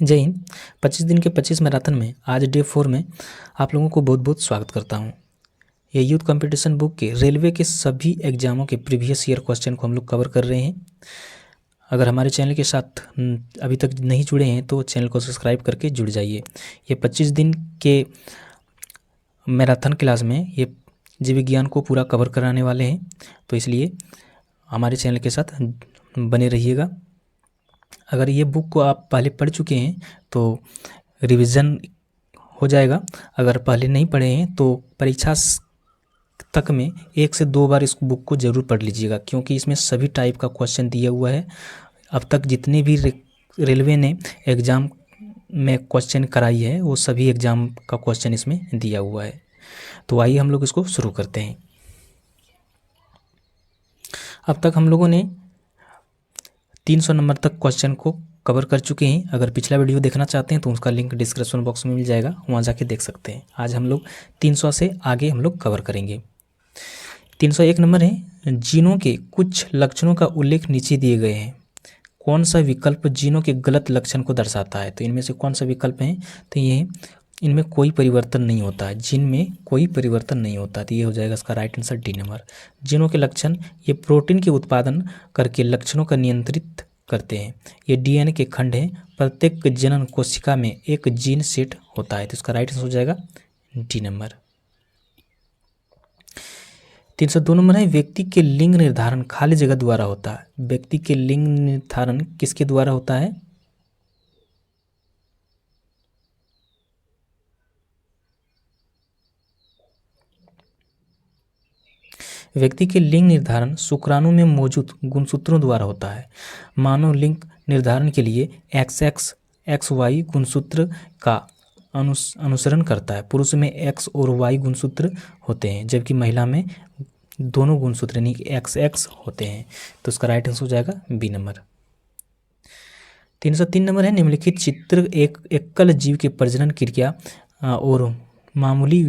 जय हिंद। 25 दिन के 25 मैराथन में आज डे 4 में आप लोगों को बहुत बहुत स्वागत करता हूं। ये यूथ कंपटीशन बुक के रेलवे के सभी एग्जामों के प्रीवियस ईयर क्वेश्चन को हम लोग कवर कर रहे हैं। अगर हमारे चैनल के साथ अभी तक नहीं जुड़े हैं तो चैनल को सब्सक्राइब करके जुड़ जाइए। ये 25 दिन के मैराथन क्लास में ये जीव विज्ञान को पूरा कवर कराने वाले हैं, तो इसलिए हमारे चैनल के साथ बने रहिएगा। अगर ये बुक को आप पहले पढ़ चुके हैं तो रिवीजन हो जाएगा। अगर पहले नहीं पढ़े हैं तो परीक्षा तक में 1 से 2 बार इस बुक को ज़रूर पढ़ लीजिएगा, क्योंकि इसमें सभी टाइप का क्वेश्चन दिया हुआ है। अब तक जितने भी रेलवे ने एग्ज़ाम में क्वेश्चन कराई है वो सभी एग्ज़ाम का क्वेश्चन इसमें दिया हुआ है। तो आइए हम लोग इसको शुरू करते हैं। अब तक हम लोगों ने 300 नंबर तक क्वेश्चन को कवर कर चुके हैं। अगर पिछला वीडियो देखना चाहते हैं तो उसका लिंक डिस्क्रिप्शन बॉक्स में मिल जाएगा, वहाँ जाके देख सकते हैं। आज हम लोग 300 से आगे हम लोग कवर करेंगे। 301 नंबर है, जीनों के कुछ लक्षणों का उल्लेख नीचे दिए गए हैं। कौन सा विकल्प जीनों के गलत लक्षण को दर्शाता है? तो इनमें से कौन सा विकल्प है? तो ये इनमें कोई परिवर्तन नहीं होता है, जीन में कोई परिवर्तन नहीं होता, तो ये हो जाएगा इसका राइट आंसर डी नंबर। जीनों के लक्षण ये प्रोटीन के उत्पादन करके लक्षणों का नियंत्रित करते हैं। ये डीएनए के खंड हैं। प्रत्येक जनन कोशिका में एक जीन सेट होता है, तो इसका राइट आंसर हो जाएगा डी नंबर। 302 नंबर है, व्यक्ति के लिंग निर्धारण खाली जगह द्वारा होता है। व्यक्ति के लिंग निर्धारण किसके द्वारा होता है? व्यक्ति के लिंग निर्धारण शुक्राणु में मौजूद गुणसूत्रों द्वारा होता है। मानव लिंग निर्धारण के लिए XX XY गुणसूत्र का अनुसरण करता है। पुरुष में X और Y गुणसूत्र होते हैं, जबकि महिला में दोनों गुणसूत्र यानी XX होते हैं, तो उसका राइट आंसर हो जाएगा बी नंबर। 303 नंबर है, निम्नलिखित चित्र एक एकल जीव के प्रजनन क्रिया और मामूली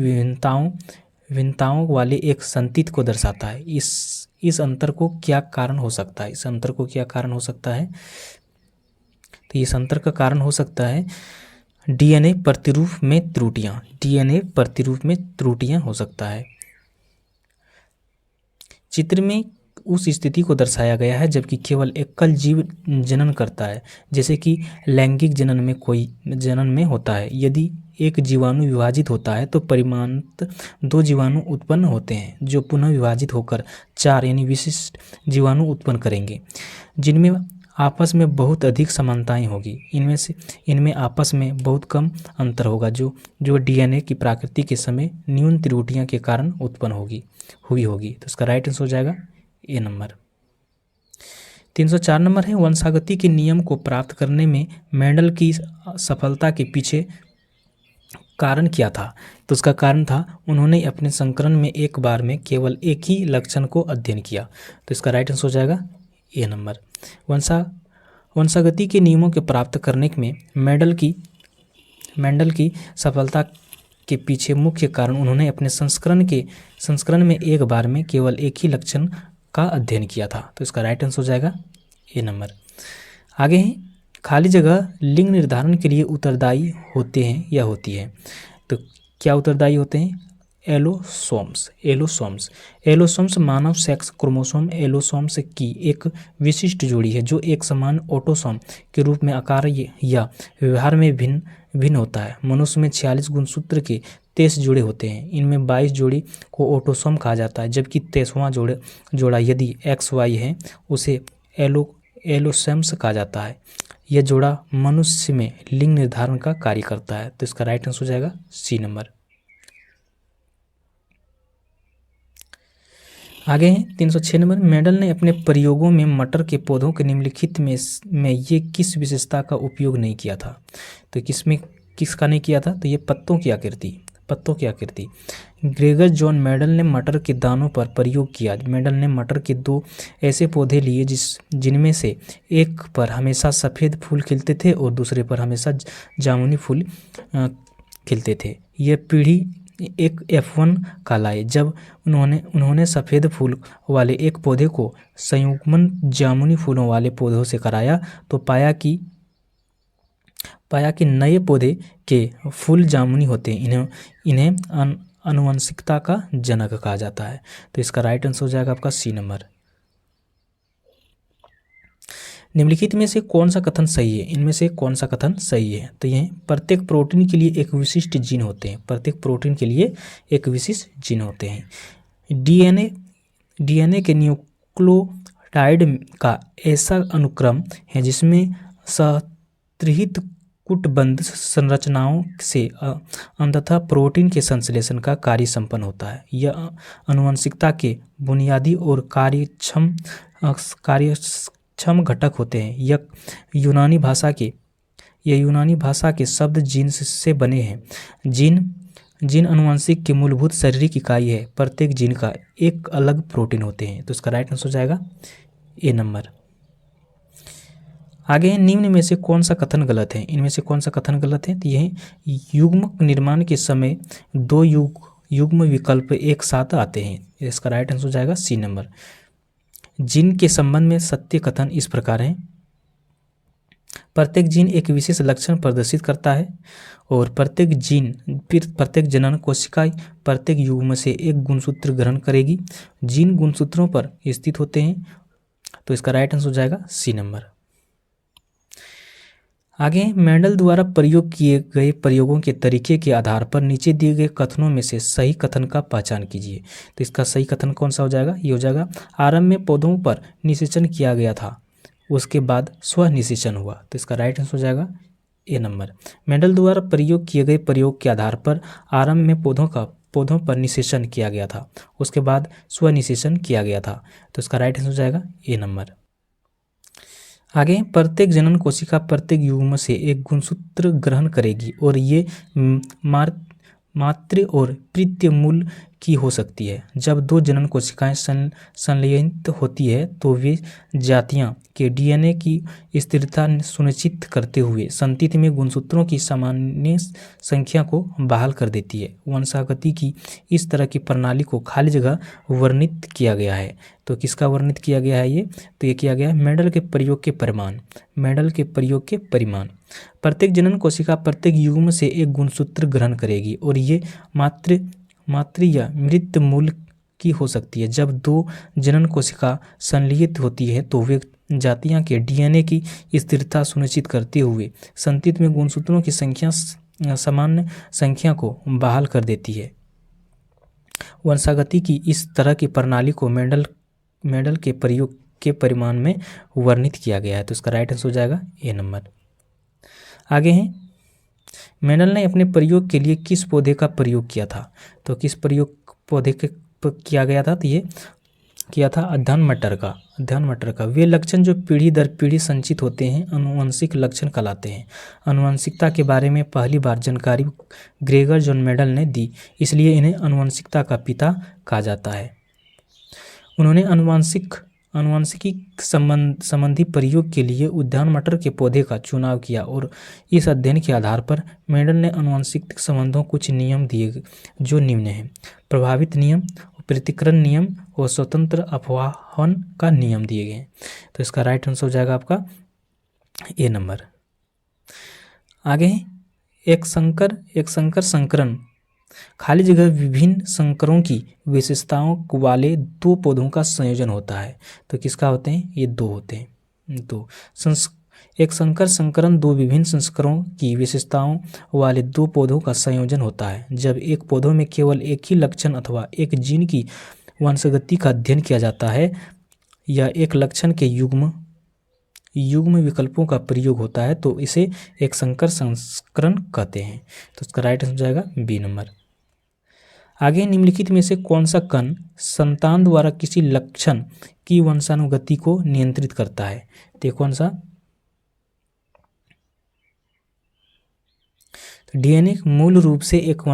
भिन्नताओं वाले एक संतति को दर्शाता है। इस अंतर को क्या कारण हो सकता है? इस अंतर को क्या कारण हो सकता है? तो इस अंतर का कारण हो सकता है डीएनए प्रतिरूप में त्रुटियां। डीएनए प्रतिरूप में त्रुटियां हो सकता है। चित्र में उस स्थिति को दर्शाया गया है जबकि केवल एकल जीव जनन करता है, जैसे कि लैंगिक जनन में होता है। यदि एक जीवाणु विभाजित होता है तो परिमाणत 2 जीवाणु उत्पन्न होते हैं, जो पुनः विभाजित होकर 4 यानी विशिष्ट जीवाणु उत्पन्न करेंगे, जिनमें आपस में बहुत अधिक समानताएं होगी। इनमें आपस में बहुत कम अंतर होगा, जो डीएनए की प्रकृति के समय न्यून त्रुटियां के कारण उत्पन्न हुई होगी। तो इसका राइट आंसर हो जाएगा ए नंबर। 304 नंबर है, वंशागति के नियम को प्राप्त करने में मेंडल की सफलता के पीछे कारण क्या था? तो उसका कारण था उन्होंने अपने संकरण में एक बार में केवल एक ही लक्षण को अध्ययन किया, तो इसका राइट आंसर हो जाएगा ए नंबर। वंशागति के नियमों के प्राप्त करने में मेंडल की सफलता के पीछे मुख्य कारण उन्होंने अपने संस्करण में एक बार में केवल एक ही लक्षण का अध्ययन किया था, तो इसका राइट आंसर हो जाएगा ए नंबर। आगे है, खाली जगह लिंग निर्धारण के लिए उत्तरदायी होते हैं या होती है? तो क्या उत्तरदायी होते हैं? एलोसोम्स मानव सेक्स क्रोमोसोम एलोसोम्स की एक विशिष्ट जोड़ी है, जो एक समान ऑटोसोम के रूप में आकार या व्यवहार में भिन्न होता है। मनुष्य में 46 गुणसूत्र के 23 जोड़े होते हैं। इनमें 22 जोड़ी को ऑटोसोम कहा जाता है, जबकि 23वां जोड़ा यदि XY है उसे एलोसोम्स कहा जाता है। यह जोड़ा मनुष्य में लिंग निर्धारण का कार्य करता है, तो इसका राइट आंसर हो जाएगा सी नंबर। आगे हैं 306 नंबर, मेंडल ने अपने प्रयोगों में मटर के पौधों के निम्नलिखित में ये किस विशेषता का उपयोग नहीं किया था? तो किसका नहीं किया था? तो ये पत्तों की आकृति। ग्रेगर जॉन मेंडल ने मटर के दानों पर प्रयोग किया। मेंडल ने मटर के 2 ऐसे पौधे लिए जिनमें से एक पर हमेशा सफ़ेद फूल खिलते थे और दूसरे पर हमेशा जामुनी फूल खिलते थे। यह पीढ़ी एक F1 कहलाए। जब उन्होंने सफ़ेद फूल वाले एक पौधे को संयुग्मन जामुनी फूलों वाले पौधों से कराया तो पाया कि पाया कि नए पौधे के फूल जामुनी होते हैं। इन्हें आनुवंशिकता का जनक कहा जाता है। तो इसका राइट आंसर हो जाएगा आपका सी नंबर। निम्नलिखित में से कौन सा कथन सही है? इनमें से कौन सा कथन सही है? तो यह प्रत्येक प्रोटीन के लिए एक विशिष्ट जीन होते हैं। प्रत्येक प्रोटीन के लिए एक विशिष्ट जीन होते हैं। डीएनए के न्यूक्लियोटाइड का ऐसा अनुक्रम है जिसमें सत्रिहित कूटबद्ध संरचनाओं से अंततः प्रोटीन के संश्लेषण का कार्य संपन्न होता है। यह आनुवंशिकता के बुनियादी और कार्यक्षम घटक होते हैं। यह यूनानी भाषा के शब्द जीन से बने हैं। जीन आनुवंशिक की मूलभूत शारीरिक इकाई है। प्रत्येक जीन का एक अलग प्रोटीन होते हैं। तो इसका राइट आंसर हो जाएगा ए नंबर। आगे है, निम्न में से कौन सा कथन गलत है? इनमें से कौन सा कथन गलत है? तो यह युग्मक निर्माण के समय दो युग्म विकल्प एक साथ आते हैं। इसका राइट आंसर हो जाएगा सी नंबर। जीन के संबंध में सत्य कथन इस प्रकार है। प्रत्येक जीन एक विशेष लक्षण प्रदर्शित करता है और प्रत्येक जनन कोशिका प्रत्येक युग्म से एक गुणसूत्र ग्रहण करेगी। जीन गुणसूत्रों पर स्थित होते हैं। तो इसका राइट आंसर हो जाएगा सी नंबर। आगे मेंडल द्वारा प्रयोग किए गए प्रयोगों के तरीके के आधार पर नीचे दिए गए कथनों में से सही कथन का पहचान कीजिए। तो इसका सही कथन कौन सा हो जाएगा? ये हो जाएगा, आरंभ में पौधों पर निषेचन किया गया था, उसके बाद स्वनिषेचन हुआ। तो इसका राइट आंसर हो जाएगा ए नंबर। मेंडल द्वारा प्रयोग किए गए प्रयोग के आधार पर आरंभ में पौधों पर निषेचन किया गया था, उसके बाद स्वनिषेचन किया गया था। तो इसका राइट आंसर हो जाएगा ए नंबर। आगे, प्रत्येक जनन कोशिका प्रत्येक युग्म से एक गुणसूत्र ग्रहण करेगी और ये मातृ और पितृ मूल की हो सकती है। जब दो जनन कोशिकाएं संलयित होती है तो वे जातियां के डीएनए की स्थिरता सुनिश्चित करते हुए संतति में गुणसूत्रों की सामान्य संख्या को बहाल कर देती है। वंशागति की इस तरह की प्रणाली को खाली जगह वर्णित किया गया है। तो किसका वर्णित किया गया है ये? तो ये किया गया है मेंडल के प्रयोग के परिमाण। प्रत्येक जनन कोशिका प्रत्येक युग्म से एक गुणसूत्र ग्रहण करेगी और ये मातृ या मृत मूल की हो सकती है। जब दो जनन कोशिका संलयित होती है तो वे जातियां के डीएनए की स्थिरता सुनिश्चित करते हुए संतति में गुणसूत्रों की सामान्य संख्या को बहाल कर देती है। वंशागति की इस तरह की प्रणाली को मेंडल के प्रयोग के परिमाण में वर्णित किया गया है। तो इसका राइट आंसर हो जाएगा ए नंबर। आगे हैं, मेंडल ने अपने प्रयोग के लिए किस पौधे का प्रयोग किया था? तो किस पौधे के किया गया था? तो ये किया था अध्ययन मटर का। वे लक्षण जो पीढ़ी दर पीढ़ी संचित होते हैं आनुवंशिक लक्षण कहलाते हैं। आनुवंशिकता के बारे में पहली बार जानकारी ग्रेगर जॉन मेंडल ने दी, इसलिए इन्हें आनुवंशिकता का पिता कहा जाता है। उन्होंने आनुवंशिकी संबंधी प्रयोग के लिए उद्यान मटर के पौधे का चुनाव किया और इस अध्ययन के आधार पर मेंडल ने आनुवंशिक संबंधों कुछ नियम दिए जो निम्न हैं। प्रभावित नियम, पृथक्करण नियम और स्वतंत्र अपवाहन का नियम दिए गए। तो इसका राइट आंसर हो जाएगा आपका ए नंबर। आगे एक संकर संकरण खाली जगह विभिन्न संकरों की विशेषताओं वाले दो पौधों का संयोजन होता है। तो किसका होते हैं? ये दो होते हैं। एक संकर संकरण दो विभिन्न संस्करणों की विशेषताओं वाले दो पौधों का संयोजन होता है। जब एक पौधों में केवल एक ही लक्षण अथवा एक जीन की वंशगति का अध्ययन किया जाता है या एक लक्षण के युग्म विकल्पों का प्रयोग होता है तो इसे एक संकर संस्करण कहते हैं। तो इसका राइट आंसर हो जाएगा बी नंबर। आगे निम्नलिखित में से कौन सा कण संतान द्वारा किसी लक्षण की वंशानुगति को नियंत्रित करता है? तो कौन सा? तो डीएनए मूल रूप से एक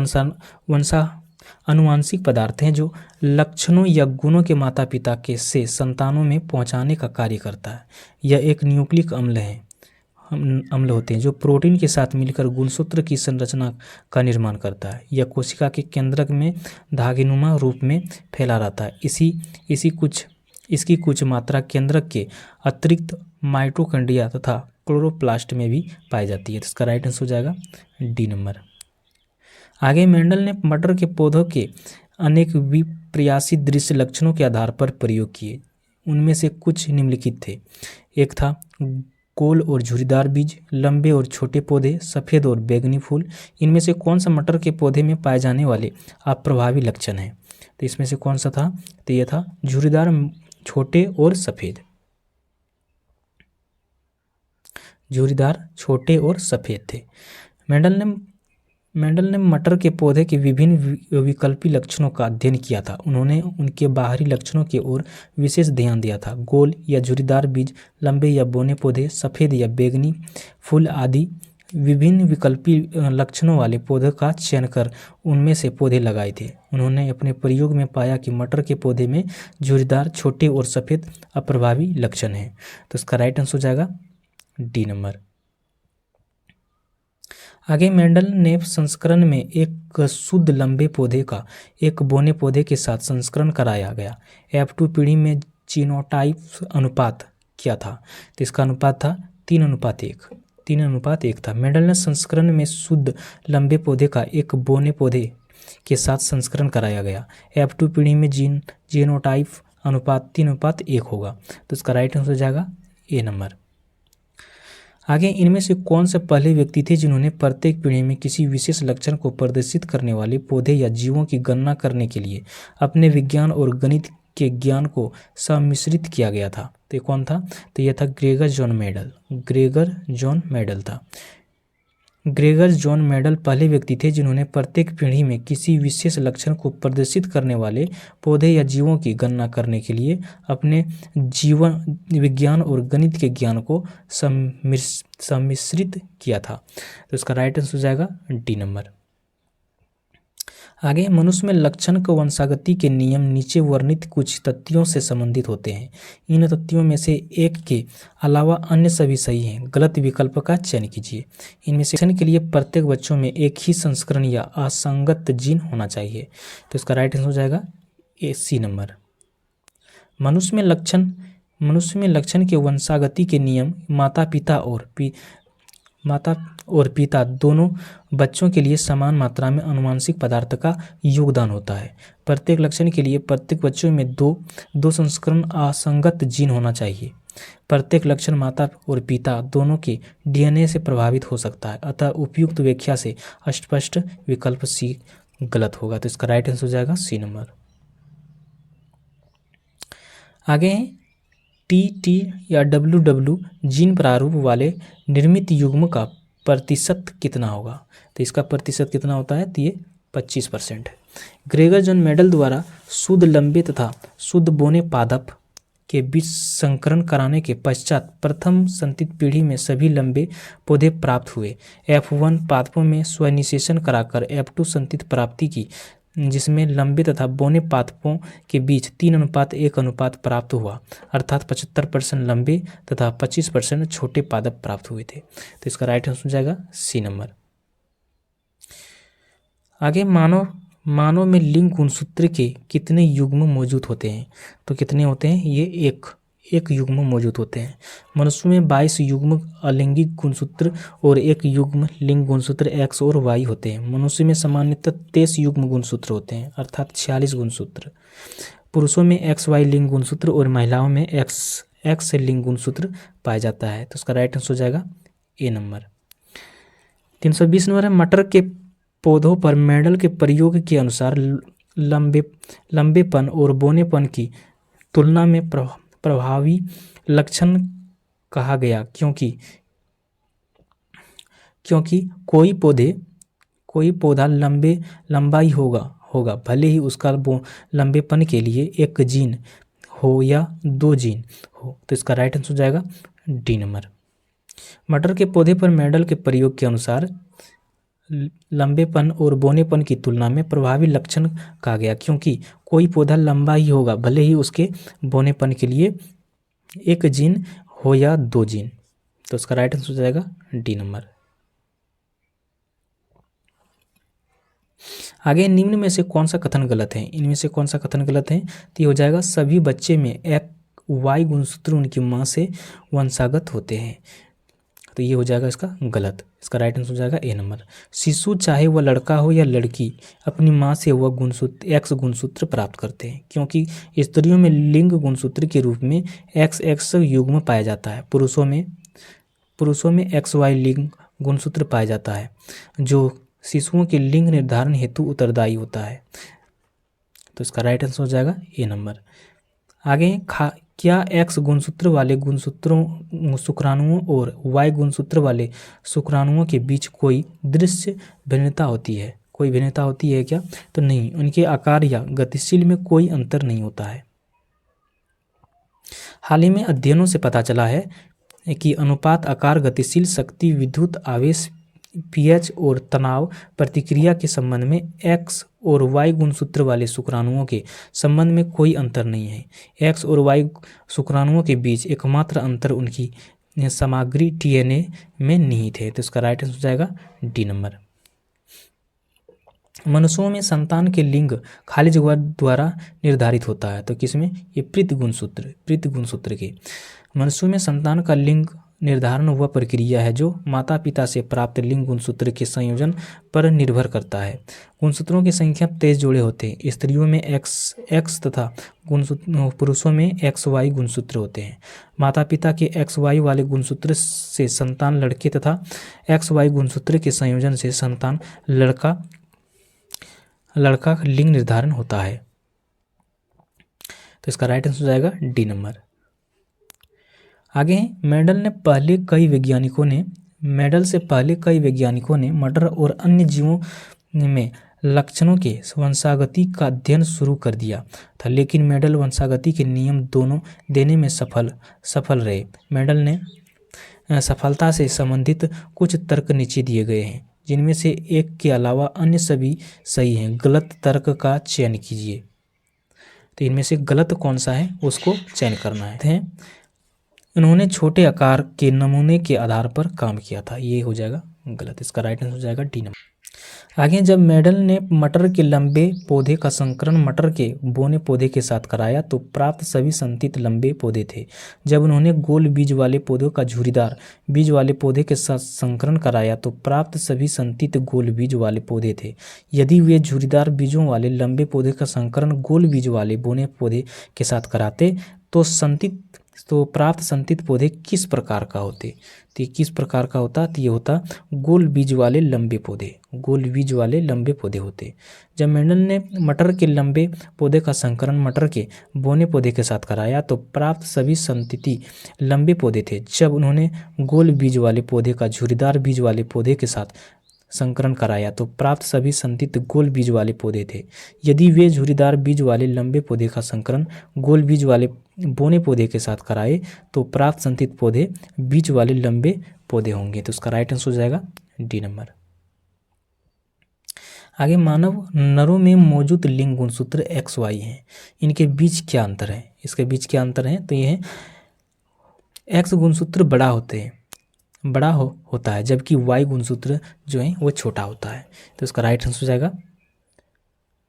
आनुवांशिक पदार्थ है जो लक्षणों या गुणों के माता पिता के से संतानों में पहुंचाने का कार्य करता है। यह एक न्यूक्लिक अम्ल होते हैं जो प्रोटीन के साथ मिलकर गुणसूत्र की संरचना का निर्माण करता है। यह कोशिका के केंद्रक में धागेनुमा रूप में फैला रहता है। इसकी कुछ मात्रा केंद्रक के अतिरिक्त माइटोकॉन्ड्रिया तथा क्लोरोप्लास्ट में भी पाई जाती है। तो इसका राइट आंसर हो जाएगा डी नंबर। आगे मेंडल ने मटर के पौधों के अनेक विप्रयासी दृश्य लक्षणों के आधार पर प्रयोग किए। उनमें से कुछ निम्नलिखित थे। एक था गोल और झुर्रीदार बीज, लंबे और छोटे पौधे, सफ़ेद और बैंगनी फूल। इनमें से कौन सा मटर के पौधे में पाए जाने वाले अप्रभावी लक्षण हैं? तो इसमें से कौन सा था? तो यह था झुर्रीदार, छोटे और सफ़ेद। झुर्रीदार, छोटे और सफ़ेद थे। मेंडल ने मटर के पौधे के विभिन्न विकल्पी लक्षणों का अध्ययन किया था। उन्होंने उनके बाहरी लक्षणों की ओर विशेष ध्यान दिया था। गोल या झुर्रीदार बीज, लंबे या बौने पौधे, सफ़ेद या बैंगनी फूल आदि विभिन्न विकल्पी लक्षणों वाले पौधों का चयन कर उनमें से पौधे लगाए थे। उन्होंने अपने प्रयोग में पाया कि मटर के पौधे में झुर्रीदार, छोटे और सफ़ेद अप्रभावी लक्षण हैं। तो इसका राइट आंसर हो जाएगा डी नंबर। आगे मेंडल ने संस्करण में एक शुद्ध लंबे पौधे का एक बौने पौधे के साथ संस्करण कराया गया। F2 पीढ़ी में जीनोटाइप अनुपात क्या था? तो इसका अनुपात था 3:1। 3:1 था। मेंडल ने संस्करण में शुद्ध लंबे पौधे का एक बौने पौधे के साथ संस्करण कराया गया। F2 पीढ़ी में जीनोटाइप अनुपात 3:1 होगा। तो इसका राइट आंसर हो जाएगा ए नंबर। आगे इनमें से कौन से पहले व्यक्ति थे जिन्होंने प्रत्येक पीढ़ी में किसी विशेष लक्षण को प्रदर्शित करने वाले पौधे या जीवों की गणना करने के लिए अपने विज्ञान और गणित के ज्ञान को सम्मिश्रित किया गया था? तो कौन था? तो यह था Gregor John Mendel. Gregor John Mendel था। ग्रेगर जॉन मेंडल पहले व्यक्ति थे जिन्होंने प्रत्येक पीढ़ी में किसी विशेष लक्षण को प्रदर्शित करने वाले पौधे या जीवों की गणना करने के लिए अपने जीवन विज्ञान और गणित के ज्ञान को सम्मिश्रित किया था। तो इसका राइट आंसर हो जाएगा डी नंबर। आगे मनुष्य में लक्षण क वंशागति के नियम नीचे वर्णित कुछ तथ्यों से संबंधित होते हैं। इन तथ्यों में से एक के अलावा अन्य सभी सही हैं। गलत विकल्प का चयन कीजिए। इनमें से लक्षण के लिए प्रत्येक बच्चों में एक ही संस्करण या असंगत जीन होना चाहिए। तो इसका राइट आंसर हो जाएगा ए सी नंबर। मनुष्य में लक्षण के वंशागति के नियम माता और पिता दोनों बच्चों के लिए समान मात्रा में आनुवंशिक पदार्थ का योगदान होता है। प्रत्येक लक्षण के लिए प्रत्येक बच्चों में दो संस्करण असंगत जीन होना चाहिए। प्रत्येक लक्षण माता और पिता दोनों के डीएनए से प्रभावित हो सकता है। अतः उपयुक्त व्याख्या से स्पष्ट विकल्प सी गलत होगा। तो इसका राइट आंसर हो जाएगा सी नंबर। आगे टी या डब्ल्यू जीन प्रारूप वाले निर्मित युग्म का प्रतिशत कितना होगा? तो इसका प्रतिशत कितना होता है? तो ये 25% है। ग्रेगर जॉन मेंडल द्वारा शुद्ध लंबे तथा शुद्ध बौने पादप के बीच संकरण कराने के पश्चात प्रथम संतति पीढ़ी में सभी लंबे पौधे प्राप्त हुए। F1 पादपों में स्वनिषेचन कराकर F2 संतति प्राप्ति की, जिसमें लंबे तथा बौने पादपों के बीच 3:1 अनुपात प्राप्त हुआ, अर्थात 75% लंबे तथा 25% छोटे पादप प्राप्त हुए थे। तो इसका राइट आंसर हो जाएगा सी नंबर। आगे मानव में लिंग गुणसूत्र के कितने युग्म मौजूद होते हैं? तो कितने होते हैं? ये एक युग्म मौजूद होते हैं। मनुष्य में 22 युग्म अलैंगिक गुणसूत्र और एक युग्म लिंग गुणसूत्र एक्स और वाई होते हैं। मनुष्य में सामान्यतः 23 युग्म गुणसूत्र होते हैं, अर्थात 46 गुणसूत्र। पुरुषों में एक्स वाई लिंग गुणसूत्र और महिलाओं में एक्स लिंग गुणसूत्र पाया जाता है। तो उसका राइट आंसर हो जाएगा ए नंबर। 320 नंबर है मटर के पौधों पर मेंडल के प्रयोग के अनुसार लंबेपन और बौनेपन की तुलना में प्रभावी लक्षण कहा गया, क्योंकि कोई पौधा लंबा ही होगा भले ही उसका लंबेपन के लिए एक जीन हो या 2 जीन हो। तो इसका राइट आंसर हो जाएगा डी नंबर। मटर के पौधे पर मेंडल के प्रयोग के अनुसार लंबेपन और बौनेपन की तुलना में प्रभावी लक्षण कहा गया, क्योंकि कोई पौधा लंबा ही होगा भले ही उसके बौनेपन के लिए एक जीन हो या 2 जीन। तो उसका राइट आंसर हो जाएगा डी नंबर। आगे निम्न में से कौन सा कथन गलत है? इनमें से कौन सा कथन गलत है? तो ये हो जाएगा सभी बच्चे में वाई गुणसूत्र उनकी मां से वंशागत होते हैं। तो ये हो जाएगा इसका गलत। इसका राइट आंसर हो जाएगा ए नंबर। शिशु चाहे वह लड़का हो या लड़की अपनी माँ से वह गुणसूत्र एक्स गुणसूत्र प्राप्त करते हैं, क्योंकि स्त्रियों में लिंग गुणसूत्र के रूप में XX युग्म पाया जाता है। पुरुषों में XY लिंग गुणसूत्र पाया जाता है, जो शिशुओं के लिंग निर्धारण हेतु उत्तरदायी होता है। तो इसका राइट आंसर हो जाएगा ए नंबर। आगे क्या X गुणसूत्र वाले गुणसूत्रों शुक्राणुओं और Y गुणसूत्र वाले शुक्राणुओं के बीच कोई दृश्य भिन्नता होती है? कोई भिन्नता होती है क्या? तो नहीं, उनके आकार या गतिशील में कोई अंतर नहीं होता है। हाल ही में अध्ययनों से पता चला है कि अनुपात, आकार, गतिशील शक्ति, विद्युत आवेश, pH और तनाव प्रतिक्रिया के संबंध में X और Y गुणसूत्र वाले शुक्राणुओं के संबंध में कोई अंतर नहीं है। X और Y शुक्राणुओं के बीच एकमात्र अंतर उनकी सामग्री DNA में निहित है। तो इसका राइट आंसर हो जाएगा डी नंबर। मनुष्यों में संतान के लिंग खालिज द्वारा निर्धारित होता है। तो किसमें? ये पृथ्वी गुणसूत्र के। मनुष्यों में संतान का लिंग निर्धारण वह प्रक्रिया है जो माता पिता से प्राप्त लिंग गुणसूत्र के संयोजन पर निर्भर करता है। गुणसूत्रों की संख्या 23 जोड़े होते हैं। स्त्रियों में XX तथा पुरुषों में XY गुणसूत्र होते हैं। माता पिता के XY वाले गुणसूत्र से संतान लड़के तथा XY गुणसूत्र के संयोजन से संतान लड़का लिंग निर्धारण होता है। तो इसका राइट आंसर हो जाएगा डी नंबर। आगे मेंडल से पहले कई वैज्ञानिकों ने मटर और अन्य जीवों में लक्षणों के वंशागति का अध्ययन शुरू कर दिया था, लेकिन मेंडल वंशागति के नियम दोनों देने में सफल रहे। मेंडल ने सफलता से संबंधित कुछ तर्क नीचे दिए गए हैं, जिनमें से एक के अलावा अन्य सभी सही हैं। गलत तर्क का चयन कीजिए। तो इनमें से गलत कौन सा है उसको चयन करना है। उन्होंने छोटे आकार के नमूने के आधार पर काम किया था, ये हो जाएगा गलत। इसका राइट आंसर हो जाएगा डी नंबर। आगे जब मेंडल ने मटर के लंबे पौधे का संकरण मटर के बोने पौधे के साथ कराया तो प्राप्त सभी संतित लंबे पौधे थे। जब उन्होंने गोल बीज वाले पौधों का झुर्रीदार बीज वाले पौधे के साथ संकरण कराया तो प्राप्त सभी संतित गोल बीज वाले पौधे थे। यदि वे झुर्रीदार बीजों वाले लंबे पौधे का संकरण गोल बीज वाले बोने पौधे के साथ कराते तो प्राप्त संतित पौधे किस प्रकार का होते? तो ये किस प्रकार का होता? तो ये होता गोल बीज वाले लंबे पौधे होते। जब मेंडल ने मटर के लंबे पौधे का संकरण मटर के बोने पौधे के साथ कराया तो प्राप्त सभी संतति लंबे पौधे थे। जब उन्होंने गोल बीज वाले पौधे का झुर्रीदार बीज वाले पौधे के साथ संकरण कराया तो प्राप्त सभी संतित गोल बीज वाले पौधे थे। यदि वे झुर्रीदार बीज वाले लंबे पौधे का संकरण गोल बीज वाले बोने पौधे के साथ कराए तो प्राप्त संतित पौधे बीज वाले लंबे पौधे होंगे। तो उसका राइट आंसर हो जाएगा डी नंबर। आगे मानव नरों में मौजूद लिंग गुणसूत्र XY हैं, इनके बीच क्या अंतर है? इसके बीच क्या अंतर है? तो ये है X गुणसूत्र बड़ा होता है जबकि Y गुणसूत्र जो है वो छोटा होता है। तो इसका राइट आंसर हो जाएगा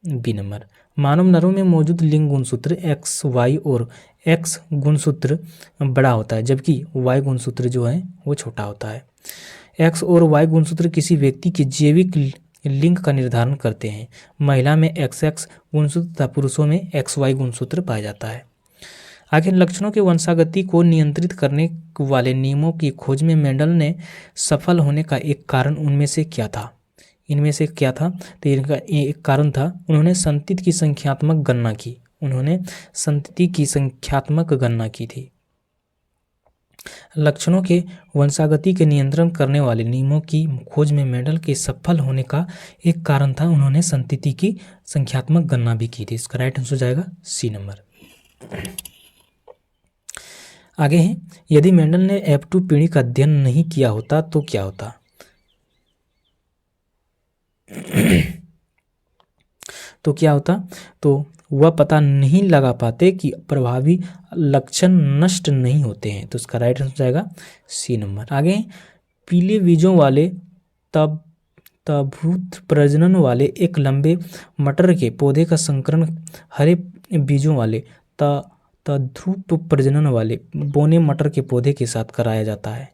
बी नंबर। मानव नरों में मौजूद लिंग गुणसूत्र XY और X गुणसूत्र बड़ा होता है जबकि Y गुणसूत्र जो है वो छोटा होता है। X और Y गुणसूत्र किसी व्यक्ति के जैविक लिंग का निर्धारण करते हैं। महिला में XX गुणसूत्र तथा पुरुषों में XY गुणसूत्र पाया जाता है। आखिर लक्षणों के वंशागति को नियंत्रित करने वाले नियमों की खोज में मेंडल ने सफल होने का एक कारण उनमें से क्या था? इनमें से क्या था? तो इनका एक कारण था उन्होंने संतति की संख्यात्मक गणना की थी। लक्षणों के वंशागति के नियंत्रण करने वाले नियमों की खोज में मेंडल के सफल होने का एक कारण था उन्होंने संतति की संख्यात्मक गणना भी की थी। इसका राइट आंसर हो जाएगा सी नंबर। आगे है यदि मेंडल ने F2 पीढ़ी का अध्ययन नहीं किया होता तो क्या होता? तो वह पता नहीं लगा पाते कि प्रभावी लक्षण नष्ट नहीं होते हैं। तो इसका राइट आंसर हो जाएगा सी नंबर। आगे पीले बीजों वाले तभूत प्रजनन वाले एक लंबे मटर के पौधे का संकरण हरे बीजों वाले तद्रुप प्रजनन वाले बोने मटर के पौधे के साथ कराया जाता है।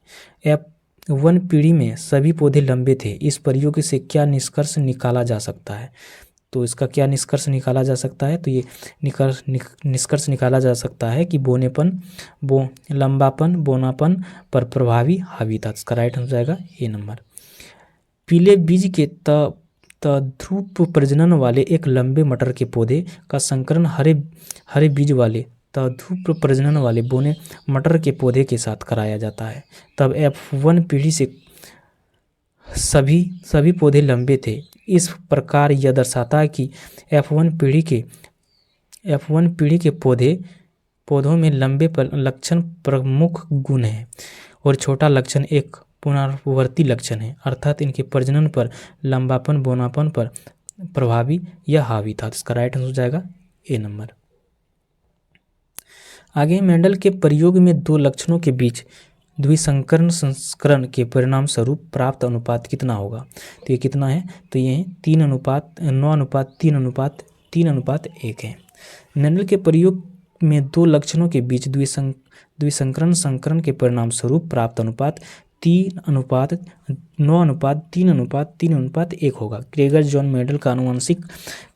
वन पीढ़ी में सभी पौधे लंबे थे, इस प्रयोग से क्या निष्कर्ष निकाला जा सकता है? तो इसका क्या निष्कर्ष निकाला जा सकता है? तो ये निष्कर्ष निकाला जा सकता है कि लंबापन बोनापन पर प्रभावी हावी था। इसका राइट आंसर जाएगा ए नंबर। पीले बीज के तद्रुप प्रजनन वाले एक लंबे मटर के पौधे का संकरण हरे बीज वाले तद्रुप प्रजनन वाले बोने मटर के पौधे के साथ कराया जाता है। तब F1 पीढ़ी से सभी पौधे लंबे थे। इस प्रकार यह दर्शाता है कि F1 पीढ़ी के पौधों में लंबे लक्षण प्रमुख गुण है और छोटा लक्षण एक पुनरावर्ती लक्षण है, अर्थात इनके प्रजनन पर लंबापन बोनापन पर प्रभावी या हावी था। इसका राइट आंसर हो जाएगा ए नंबर। आगे मेंडल के प्रयोग में दो लक्षणों के बीच द्विसंकरण संस्करण के परिणाम स्वरूप प्राप्त अनुपात कितना होगा? तो ये कितना है? तो ये 3:9:3:3:1 है। मेंडल के प्रयोग में दो लक्षणों के बीच द्विसंकरण संकरण के परिणाम स्वरूप प्राप्त अनुपात 3:9:3:3:1 होगा। ग्रेगर जॉन मेंडल का आनुवंशिक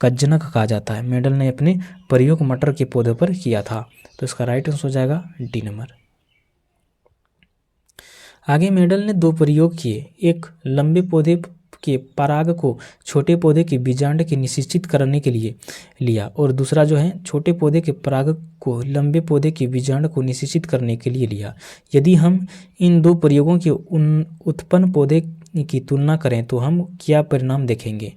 का जनक कहा जाता है। मेंडल ने अपने प्रयोग मटर के पौधों पर किया था। तो इसका राइट आंसर हो जाएगा डी नंबर। आगे मेंडल ने दो प्रयोग किए, एक लंबे पौधे के पराग को छोटे पौधे के बीजांड के निषेचित करने के लिए लिया और दूसरा जो है छोटे पौधे के पराग को लंबे पौधे के बीजांड को निषेचित करने के लिए लिया। यदि हम इन दो प्रयोगों के उत्पन्न पौधे की तुलना करें तो हम क्या परिणाम देखेंगे?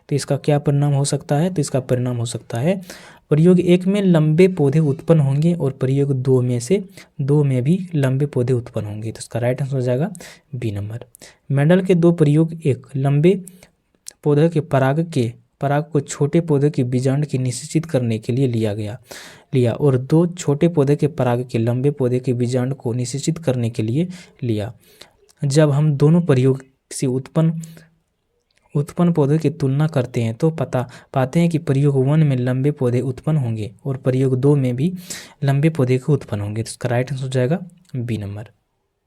तो इसका क्या परिणाम हो सकता है? तो इसका परिणाम हो सकता है प्रयोग 1 में लंबे पौधे उत्पन्न होंगे और प्रयोग 2 में भी लंबे पौधे उत्पन्न होंगे। तो इसका राइट आंसर हो जाएगा बी नंबर। मेंडल के दो प्रयोग, एक लंबे पौधे के पराग को छोटे पौधे के बीजांड की निषेचित करने के लिए लिया और 2 छोटे पौधे के पराग के लंबे पौधे के बीजांड को निषेचित करने के लिए लिया। जब हम दोनों प्रयोग से उत्पन्न पौधे की तुलना करते हैं तो पाते हैं कि प्रयोग 1 में लंबे पौधे उत्पन्न होंगे और प्रयोग 2 में भी लंबे पौधे के उत्पन्न होंगे। तो इसका राइट आंसर हो जाएगा बी नंबर।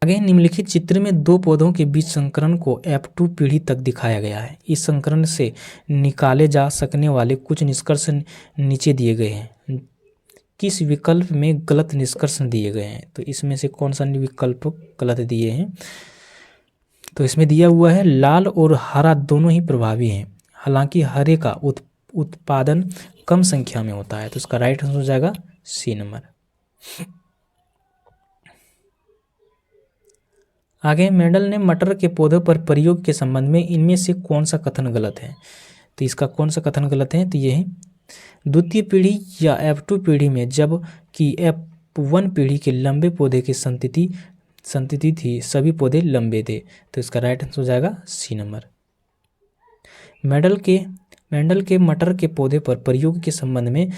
आगे निम्नलिखित चित्र में दो पौधों के बीच संकरण को F2 पीढ़ी तक दिखाया गया है। इस संकरण से निकाले जा सकने वाले कुछ निष्कर्ष नीचे दिए गए हैं। किस विकल्प में गलत निष्कर्ष दिए गए हैं? तो इसमें से कौन सा विकल्प गलत दिए हैं? तो इसमें दिया हुआ है लाल और हरा दोनों ही प्रभावी हैं, हालांकि हरे का उत्पादन कम संख्या में होता है। तो इसका राइट आंसर हो जाएगा सी नंबर। आगे मेंडल ने मटर के पौधों पर प्रयोग के संबंध में इनमें से कौन सा कथन गलत है? तो इसका कौन सा कथन गलत है? तो ये है द्वितीय पीढ़ी या F2 पीढ़ी में जबकि F1 पीढ़ी के लंबे पौधे की संतति थी, सभी पौधे लंबे थे। तो इसका राइट आंसर हो जाएगा सी नंबर। मेंडल के मटर के पौधे पर प्रयोग के संबंध में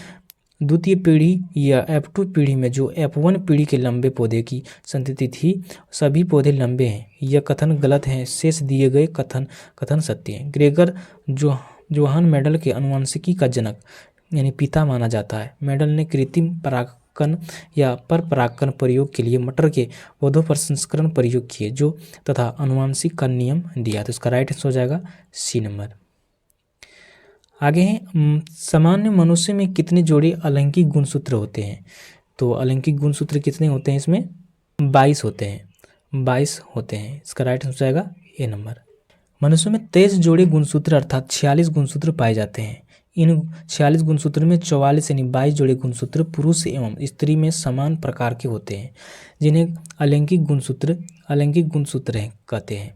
द्वितीय पीढ़ी या F2 पीढ़ी में जो F1 पीढ़ी के लंबे पौधे की संतति थी, सभी पौधे लंबे हैं, यह कथन गलत है। शेष दिए गए कथन सत्य हैं। ग्रेगर जोहान मेंडल के आनुवंशिकी का जनक यानी पिता माना जाता है। मेंडल ने कृत्रिम परागकण या पर परागकण प्रयोग के लिए मटर के पौधों पर संस्करण प्रयोग किए जो तथा आनुवंशिक का नियम दिया। तो इसका राइट आंसर हो जाएगा सी नंबर। आगे हैं सामान्य मनुष्य में कितने जोड़े अलैंगिक गुणसूत्र होते हैं? तो अलैंगिक गुणसूत्र कितने होते हैं? इसमें 22 होते हैं। 22 होते हैं। इसका राइट आंसर हो जाएगा ए नंबर। मनुष्य में 23 जोड़े गुणसूत्र अर्थात 46 गुणसूत्र पाए जाते हैं। इन 46 गुणसूत्र में 44 यानी 22 जोड़े गुणसूत्र पुरुष एवं स्त्री में समान प्रकार के होते हैं, जिन्हें अलैंगिक गुणसूत्र कहते हैं।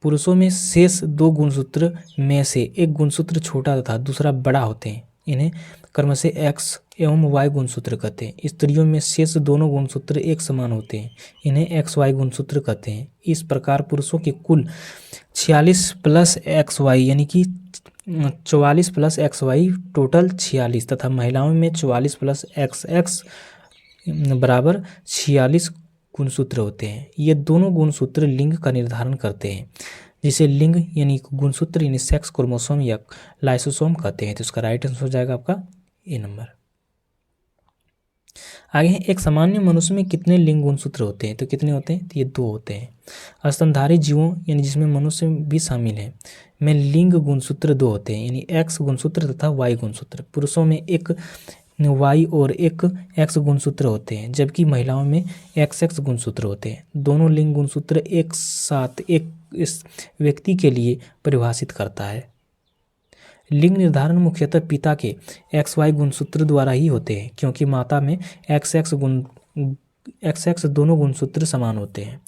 पुरुषों में शेष 2 गुणसूत्र में से एक गुणसूत्र छोटा तथा दूसरा बड़ा होते हैं, इन्हें क्रमशः X एवं Y गुणसूत्र कहते हैं। स्त्रियों में शेष दोनों गुणसूत्र एक समान होते हैं, इन्हें XY गुणसूत्र कहते हैं। इस प्रकार पुरुषों के कुल 46 प्लस XY यानी कि 44 प्लस XY टोटल 46 तथा महिलाओं में 44 प्लस XX बराबर 46 गुणसूत्र होते हैं। ये दोनों गुणसूत्र लिंग का निर्धारण करते हैं, जिसे लिंग यानी गुणसूत्र यानी सेक्स क्रोमोसोम या लाइसोसोम कहते हैं। तो इसका राइट आंसर हो जाएगा आपका ए नंबर। आगे है, एक सामान्य मनुष्य में कितने लिंग गुणसूत्र होते हैं? तो कितने होते हैं? तो ये 2 होते हैं। स्तनधारी जीवों यानी जिसमें मनुष्य भी शामिल है में लिंग गुणसूत्र 2 होते हैं, यानी एक्स गुणसूत्र तथा वाई गुणसूत्र। पुरुषों में एक वाई और एक एक्स गुणसूत्र होते हैं, जबकि महिलाओं में एक्स गुणसूत्र होते हैं। दोनों लिंग गुणसूत्र एक साथ एक इस व्यक्ति के लिए परिभाषित करता है। लिंग निर्धारण मुख्यतः पिता के XY गुणसूत्र द्वारा ही होते हैं, क्योंकि माता में XX दोनों गुणसूत्र समान होते हैं।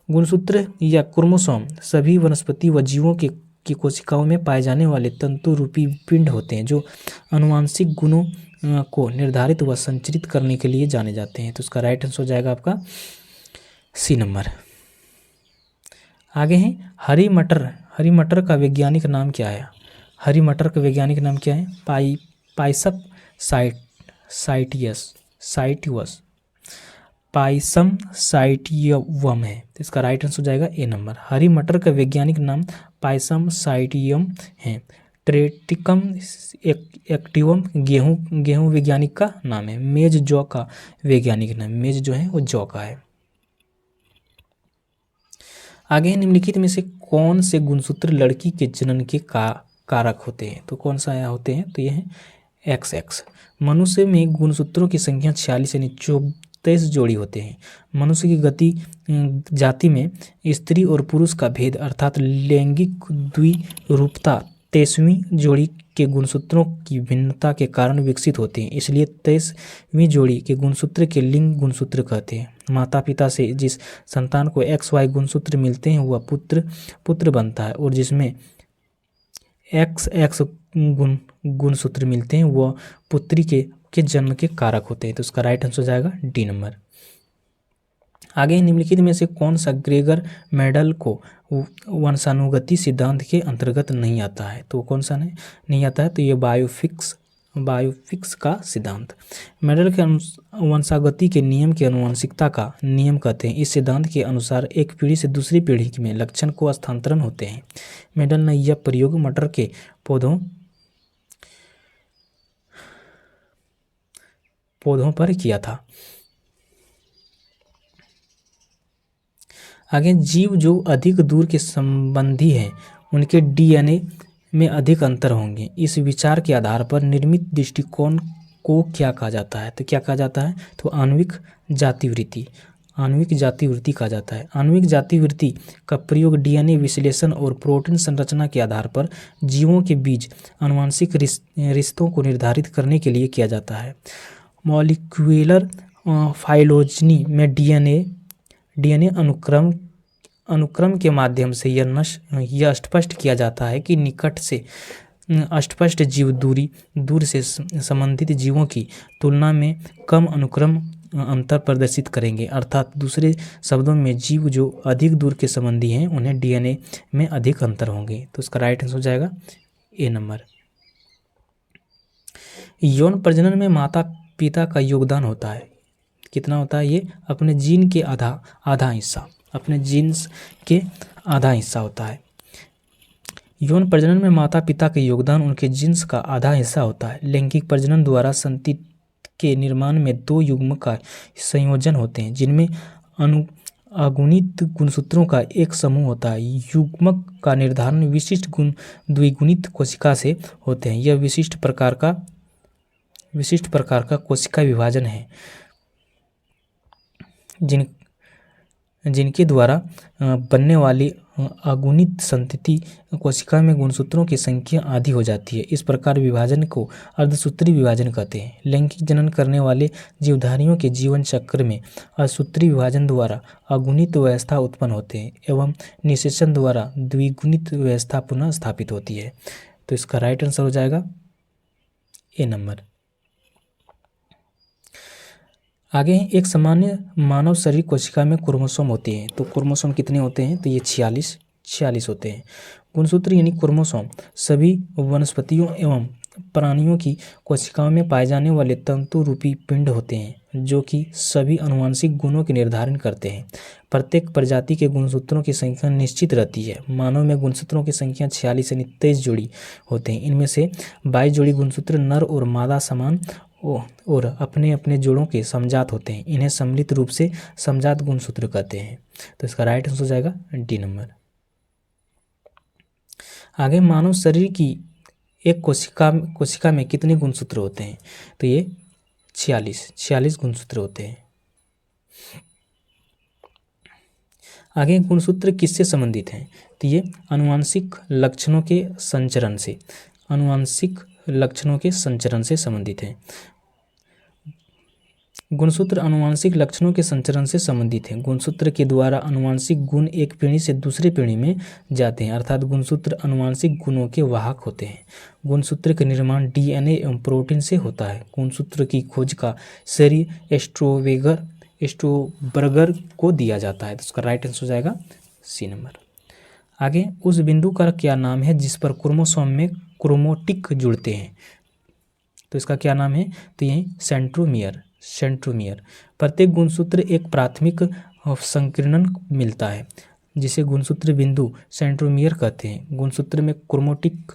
गुणसूत्र या क्रोमोसोम सभी वनस्पति व जीवों की कोशिकाओं में पाए जाने वाले तंतु रूपी पिंड होते हैं, जो आनुवांशिक गुणों को निर्धारित व संचरित करने के लिए जाने जाते हैं। तो इसका राइट आंसर हो जाएगा आपका सी नंबर। आगे है हरी मटर। हरी मटर का वैज्ञानिक नाम क्या है? हरी मटर का वैज्ञानिक नाम क्या है? पाइसम साइटियम है। तो इसका राइट आंसर हो जाएगा ए नंबर। हरी मटर का वैज्ञानिक नाम पाइसम साइटियम है। ट्रेटिकम एक्टिवम गेहूं वैज्ञानिक का नाम है। मेज जौ का वैज्ञानिक नाम, मेज जो है वो जौ का है। आगे निम्नलिखित में से कौन से गुणसूत्र लड़की के जनन के कारक होते हैं? तो कौन सा होते हैं? तो ये है XX। मनुष्य में गुणसूत्रों की संख्या 46 यानी 24 जोड़ी होते हैं। मनुष्य की जाति में स्त्री और पुरुष का भेद अर्थात लैंगिक द्विरूपता 23वीं जोड़ी के गुणसूत्रों की भिन्नता के कारण विकसित होते हैं, इसलिए 23वीं जोड़ी के गुणसूत्र के लिंग गुणसूत्र कहते हैं। माता पिता से जिस संतान को XY गुणसूत्र मिलते हैं वह पुत्र बनता है, और जिसमें XX गुणसूत्र मिलते हैं वह पुत्री के जन्म के कारक होते हैं। तो उसका राइट आंसर हो जाएगा डी नंबर। आगे निम्नलिखित में से कौन सा ग्रेगर मेंडल को वंशानुगति सिद्धांत के अंतर्गत नहीं आता है? तो कौन सा नहीं आता है? तो ये बायोफिक्स का सिद्धांत। मेंडल के वंशागति के नियम के आनुवंशिकता का नियम कहते हैं। इस सिद्धांत के अनुसार एक पीढ़ी से दूसरी पीढ़ी में लक्षण को स्थानांतरण होते हैं। मेंडल ने यह प्रयोग मटर के पौधों पर किया था। आगे जीव जो अधिक दूर के संबंधी हैं उनके DNA में अधिक अंतर होंगे। इस विचार के आधार पर निर्मित दृष्टिकोण को क्या कहा जाता है? तो क्या कहा जाता है? तो आणविक जातिवृत्ति कहा जाता है। आणविक जातिवृत्ति का प्रयोग DNA विश्लेषण और प्रोटीन संरचना के आधार पर जीवों के बीच आनुवंशिक रिश्तों को निर्धारित करने के लिए किया जाता है। मॉलिक्यूलर फाइलोजेनी में DNA अनुक्रम के माध्यम से यह स्पष्ट किया जाता है कि निकट से अस्पष्ट जीव दूर से संबंधित जीवों की तुलना में कम अनुक्रम अंतर प्रदर्शित करेंगे। अर्थात दूसरे शब्दों में जीव जो अधिक दूर के संबंधी हैं उन्हें DNA में अधिक अंतर होंगे। तो इसका राइट आंसर हो जाएगा ए नंबर। यौन प्रजनन में माता पिता का योगदान होता है, कितना होता है? ये अपने जीन के आधा हिस्सा होता है। यौन प्रजनन में माता पिता के योगदान उनके जीन्स का आधा हिस्सा होता है। लैंगिक प्रजनन द्वारा संतति के निर्माण में 2 युग्म का संयोजन होते हैं, जिनमें अगुणित गुणसूत्रों का एक समूह होता है। युग्मक का निर्धारण विशिष्ट द्विगुणित कोशिका से होते हैं। यह विशिष्ट प्रकार का कोशिका विभाजन है, जिनके द्वारा बनने वाली अगुणित संतति कोशिका में गुणसूत्रों की संख्या आधी हो जाती है। इस प्रकार विभाजन को अर्धसूत्री विभाजन कहते हैं। लैंगिक जनन करने वाले जीवधारियों के जीवन चक्र में अर्धसूत्री विभाजन द्वारा अगुणित व्यवस्था उत्पन्न होते हैं एवं निषेचन द्वारा द्विगुणित व्यवस्था पुनः स्थापित होती है। तो इसका राइट आंसर हो जाएगा ए नंबर। आगे एक सामान्य मानव शरीर कोशिका में क्रोमोसोम होते हैं। तो क्रोमोसोम कितने होते हैं? तो ये 46 होते हैं। गुणसूत्र यानी क्रोमोसोम सभी वनस्पतियों एवं प्राणियों की कोशिकाओं में पाए जाने वाले तंतु रूपी पिंड होते हैं, जो कि सभी आनुवंशिक गुणों के निर्धारण करते हैं। प्रत्येक प्रजाति के गुणसूत्रों की संख्या निश्चित रहती है। मानव में गुणसूत्रों की संख्या 46 यानी 23 जोड़ी होते हैं। इनमें से 22 जोड़ी गुणसूत्र नर और मादा समान और अपने अपने जोड़ों के समजात होते हैं। इन्हें सम्मिलित रूप से समजात गुणसूत्र कहते हैं। तो इसका राइट आंसर हो जाएगा डी नंबर। आगे, मानव शरीर की एक कोशिका में कितने गुणसूत्र होते हैं? तो ये 46 गुणसूत्र होते हैं। आगे, गुणसूत्र किससे संबंधित हैं? तो ये आनुवंशिक लक्षणों के संचरण से संबंधित हैं। गुणसूत्र आनुवंशिक लक्षणों के संचरण से संबंधित हैं। गुणसूत्र के द्वारा आनुवंशिक गुण एक पीढ़ी से दूसरी पीढ़ी में जाते हैं, अर्थात गुणसूत्र आनुवंशिक गुणों के वाहक होते हैं। गुणसूत्र का निर्माण डीएनए एवं प्रोटीन से होता है। गुणसूत्र की खोज का श्रेय स्ट्रोबर्गर को दिया जाता है। तो उसका राइट आंसर हो जाएगा सी नंबर। आगे, उस बिंदु का क्या नाम है जिस पर क्रोमोसोम में क्रोमोटिक जुड़ते हैं? तो इसका क्या नाम है? तो ये सेंट्रोमियर। प्रत्येक गुणसूत्र एक प्राथमिक संकीर्णन मिलता है जिसे गुणसूत्र बिंदु सेंट्रोमियर कहते हैं। गुणसूत्र में क्रोमोटिक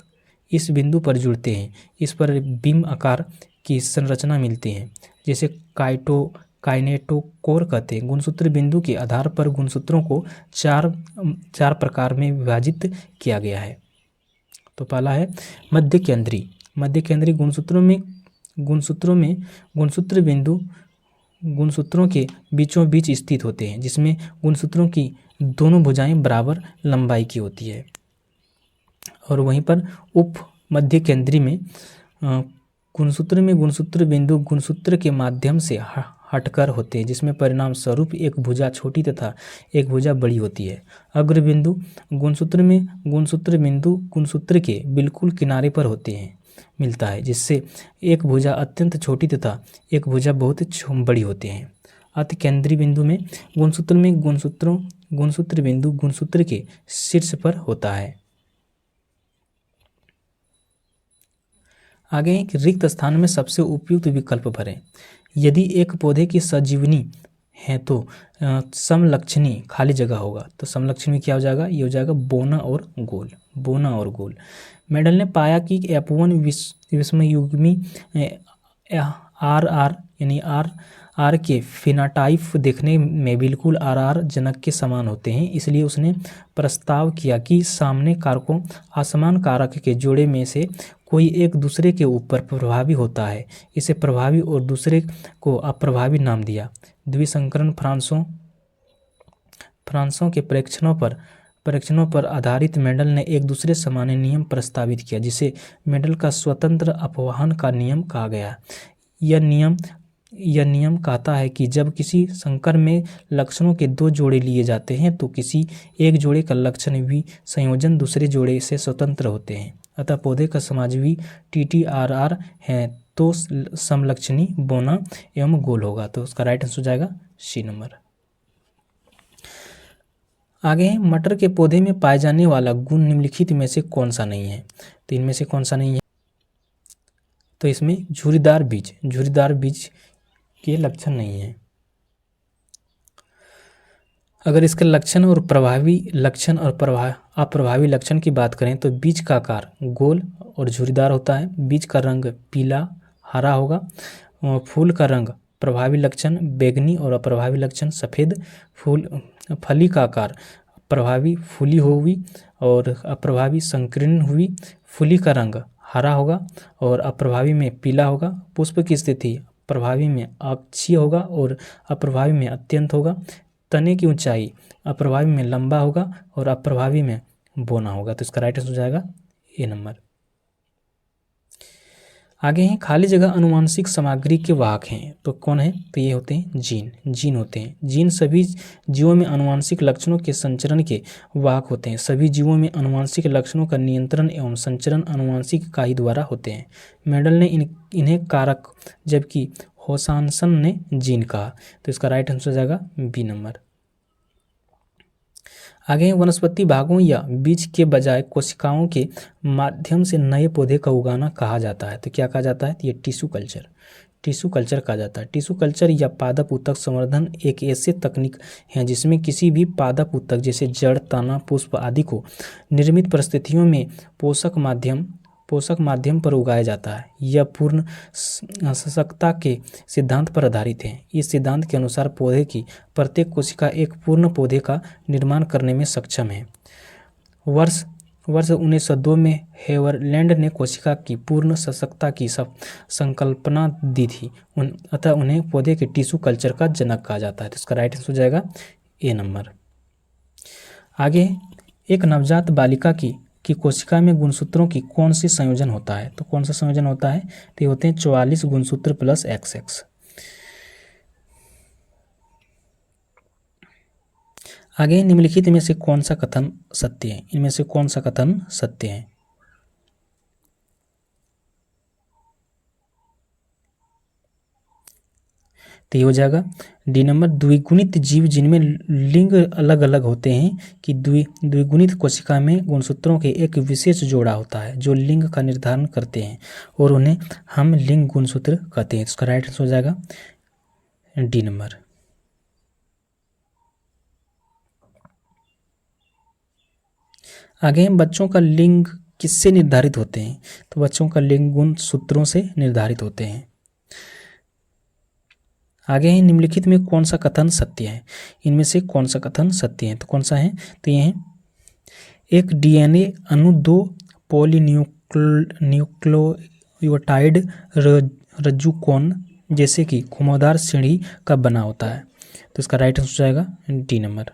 इस बिंदु पर जुड़ते हैं। इस पर बीम आकार की संरचना मिलती है जिसे काइनेटोकोर कहते हैं। गुणसूत्र बिंदु के आधार पर गुणसूत्रों को चार प्रकार में विभाजित किया गया है। तो पहला है मध्य केंद्री। गुणसूत्रों में गुणसूत्र बिंदु गुणसूत्रों के बीचों बीच स्थित होते हैं, जिसमें गुणसूत्रों की दोनों भुजाएं बराबर लंबाई की होती है। और वहीं पर उप मध्य केंद्री में गुणसूत्र बिंदु गुणसूत्र के माध्यम से हटकर होते हैं, जिसमें परिणाम स्वरूप एक भुजा छोटी तथा एक भुजा बड़ी होती है। अग्र बिंदु गुणसूत्र बिंदु गुणसूत्र के बिल्कुल किनारे पर मिलता है, जिससे एक भुजा अत्यंत छोटी तथा एक भुजा बहुत बड़ी होती है। अति केंद्रीय बिंदु में गुणसूत्र बिंदु गुणसूत्र के शीर्ष पर होता है। आगे, एक रिक्त स्थान में सबसे उपयुक्त विकल्प भरें। यदि एक पौधे की सजीवनी है तो समलक्षणी खाली जगह होगा। तो समलक्षणी में क्या हो जाएगा? ये हो जाएगा बोना और गोल। मेडल ने पाया कि F1 विषमयुग्मी आर के फिनाटाइप देखने में बिल्कुल RR जनक के समान होते हैं। इसलिए उसने प्रस्ताव किया कि असमान कारक के जोड़े में से कोई एक दूसरे के ऊपर प्रभावी होता है। इसे प्रभावी और दूसरे को अप्रभावी नाम दिया। द्विसंकरण फ्रांसों के परीक्षणों पर आधारित मेंडल ने एक दूसरे समान नियम प्रस्तावित किया, जिसे मेंडल का स्वतंत्र अपवाहन का नियम कहा गया। यह नियम कहता है कि जब किसी संकर में लक्षणों के दो जोड़े लिए जाते हैं तो किसी एक जोड़े का लक्षण भी संयोजन दूसरे जोड़े से स्वतंत्र होते हैं। अतः पौधे का समाजवी TTRR है तो समलक्षणी बोना एवं गोल होगा। तो उसका राइट आंसर हो जाएगा सी नंबर। आगे, मटर के पौधे में पाए जाने वाला गुण निम्नलिखित में से कौन सा नहीं है? तो इनमें से कौन सा नहीं है? तो इसमें झुर्रीदार बीज के लक्षण नहीं है। अगर इसके लक्षण और अप्रभावी लक्षण की बात करें तो बीज का आकार गोल और झुर्रीदार होता है। बीज का रंग पीला हरा होगा। फूल का रंग प्रभावी लक्षण बैंगनी और अप्रभावी लक्षण सफ़ेद। फली का आकार प्रभावी फूली हुई और अप्रभावी संकीर्ण हुई। फूली का रंग हरा होगा और अप्रभावी में पीला होगा। पुष्प की स्थिति प्रभावी में अक्षीय होगा और अप्रभावी में अत्यंत होगा। तने की ऊंचाई अप्रभावी में लंबा होगा और अप्रभावी में बोना होगा। तो इसका राइट आंसर हो जाएगा ए नंबर। आगे हैं खाली जगह अनुवांशिक सामग्री के वाहक हैं। तो कौन है? तो ये होते हैं जीन होते हैं। जीन सभी जीवों में अनुवांशिक लक्षणों के संचरण के वाहक होते हैं। सभी जीवों में अनुवांशिक लक्षणों का नियंत्रण एवं संचरण अनुवांशिक इकाई द्वारा होते हैं। मेंडल ने इन्हें कारक जबकि होसानसन ने जीन कहा। तो इसका राइट आंसर हो जाएगा बी नंबर। आगे वनस्पति भागों या बीज के बजाय कोशिकाओं के माध्यम से नए पौधे का उगाना कहा जाता है। तो क्या कहा जाता है? तो ये टिश्यू कल्चर कहा जाता है। टिश्यू कल्चर या पादप ऊतक संवर्धन एक ऐसे तकनीक है जिसमें किसी भी पादप ऊतक जैसे जड़, तना, पुष्प आदि को निर्मित परिस्थितियों में पोषक माध्यम पोषक माध्यम पर उगाया जाता है। यह पूर्ण सशक्तता के सिद्धांत पर आधारित है। इस सिद्धांत के अनुसार पौधे की प्रत्येक कोशिका एक पूर्ण पौधे का निर्माण करने में सक्षम है। वर्ष 1902 में हेवरलैंड ने कोशिका की पूर्ण सशक्तता की संकल्पना दी थी। अतः उन्हें पौधे के टिश्यू कल्चर का जनक कहा जाता है। तो इसका राइट आंसर हो जाएगा ए नंबर। आगे, एक नवजात बालिका की कोशिका में गुणसूत्रों की कौन सी संयोजन होता है? तो कौन सा संयोजन होता है? तो ये होते हैं 44 गुणसूत्र प्लस XX। आगे, निम्नलिखित में से कौन सा कथन सत्य है? इनमें से कौन सा कथन सत्य है? तो ये हो जाएगा डी नंबर। द्विगुणित जीव जिनमें लिंग अलग अलग होते हैं कि द्विगुणित कोशिका में गुणसूत्रों के एक विशेष जोड़ा होता है जो लिंग का निर्धारण करते हैं और उन्हें हम लिंग गुणसूत्र कहते हैं। इसका राइट आंसर हो जाएगा डी नंबर। आगे, बच्चों का लिंग किससे निर्धारित होते हैं? तो बच्चों का लिंग गुणसूत्रों से निर्धारित होते हैं। आगे है, निम्नलिखित में कौन सा कथन सत्य है? इनमें से कौन सा कथन सत्य है? तो कौन सा है? तो ये है, एक DNA अणु 2 पॉलीन्यूक्लियोटाइड रज्जुकोण जैसे कि घुमावदार सीढ़ी का बना होता है। तो इसका राइट आंसर हो जाएगा D number.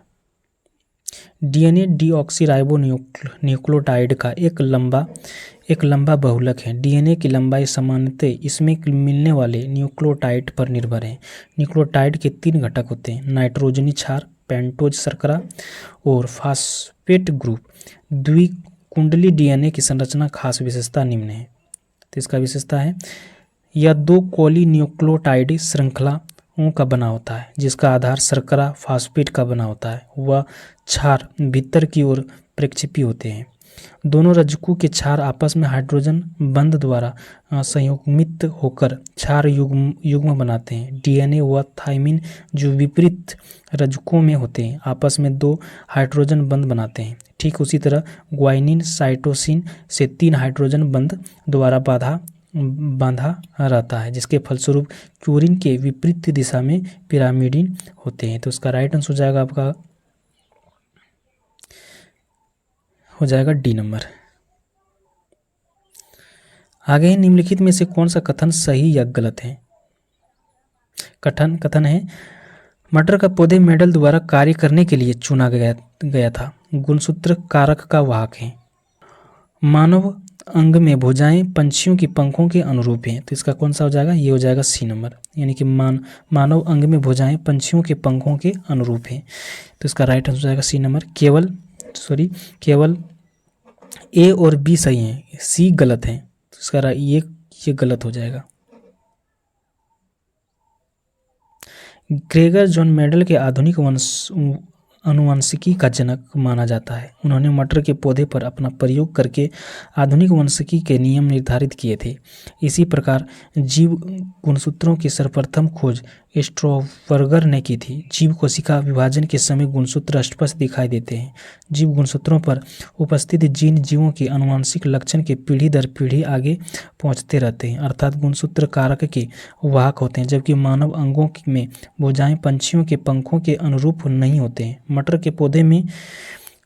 DNA deoxyribo nucleotide का एक लंबा बहुलक है। DNA की लंबाई सामान्यतः इसमें मिलने वाले न्यूक्लियोटाइड पर निर्भर है। न्यूक्लियोटाइड के 3 घटक होते हैं, नाइट्रोजनी क्षार, पेंटोज शर्करा और फास्फेट ग्रुप। द्विकुंडली DNA की संरचना खास विशेषता निम्न है। तो इसका विशेषता है, यह 2 पॉलीन्यूक्लियोटाइड श्रृंखलाओं का बना होता है जिसका आधार शर्करा फास्फेट का बना होता है। वह क्षार भीतर की ओर प्रक्षेपी होते हैं। दोनों रज्जुकों के क्षार आपस में हाइड्रोजन बंध द्वारा संयुग्मित होकर क्षार युग्म बनाते हैं। DNA व थाइमिन जो विपरीत रज्जुकों में होते हैं आपस में 2 हाइड्रोजन बंध बनाते हैं। ठीक उसी तरह ग्वानिन साइटोसिन से 3 हाइड्रोजन बंध द्वारा बांधा रहता है जिसके फलस्वरूप क्लोरीन के विपरीत दिशा में पिरामिडिन होते हैं। तो उसका राइट आंसर हो जाएगा आपका हो जाएगा डी नंबर। आगे, निम्नलिखित में से कौन सा कथन सही या गलत है? कथन है, मटर का पौधे मेंडल द्वारा कार्य करने के लिए चुना गया था। गुणसूत्र कारक का वाहक है। मानव अंग में भुजाएं पंछियों की पंखों के अनुरूप हैं। तो इसका कौन सा हो जाएगा? ये हो जाएगा सी नंबर, यानी कि मानव अंग में भुजाएं पंछियों के पंखों के अनुरूप हैं। तो इसका राइट आंसर हो जाएगा सी नंबर। केवल ए और बी सही हैं, सी गलत है। तो इसका ये गलत हो जाएगा। ग्रेगर जॉन मेंडल के आधुनिक आनुवंशिकी का जनक माना जाता है। उन्होंने मटर के पौधे पर अपना प्रयोग करके आधुनिक वंशिकी के नियम निर्धारित किए थे। इसी प्रकार जीव गुणसूत्रों की सर्वप्रथम खोज स्ट्रॉबर्गर ने की थी। जीव कोशिका विभाजन के समय गुणसूत्र स्पष्ट दिखाई देते हैं। जीव गुणसूत्रों पर उपस्थित जीन जीवों के आनुवंशिक लक्षण के पीढ़ी दर पीढ़ी आगे पहुंचते रहते हैं, अर्थात गुणसूत्र कारक के वाहक होते हैं, जबकि मानव अंगों में भुजाएं पंछियों के पंखों के अनुरूप नहीं होते हैं। मटर के पौधे में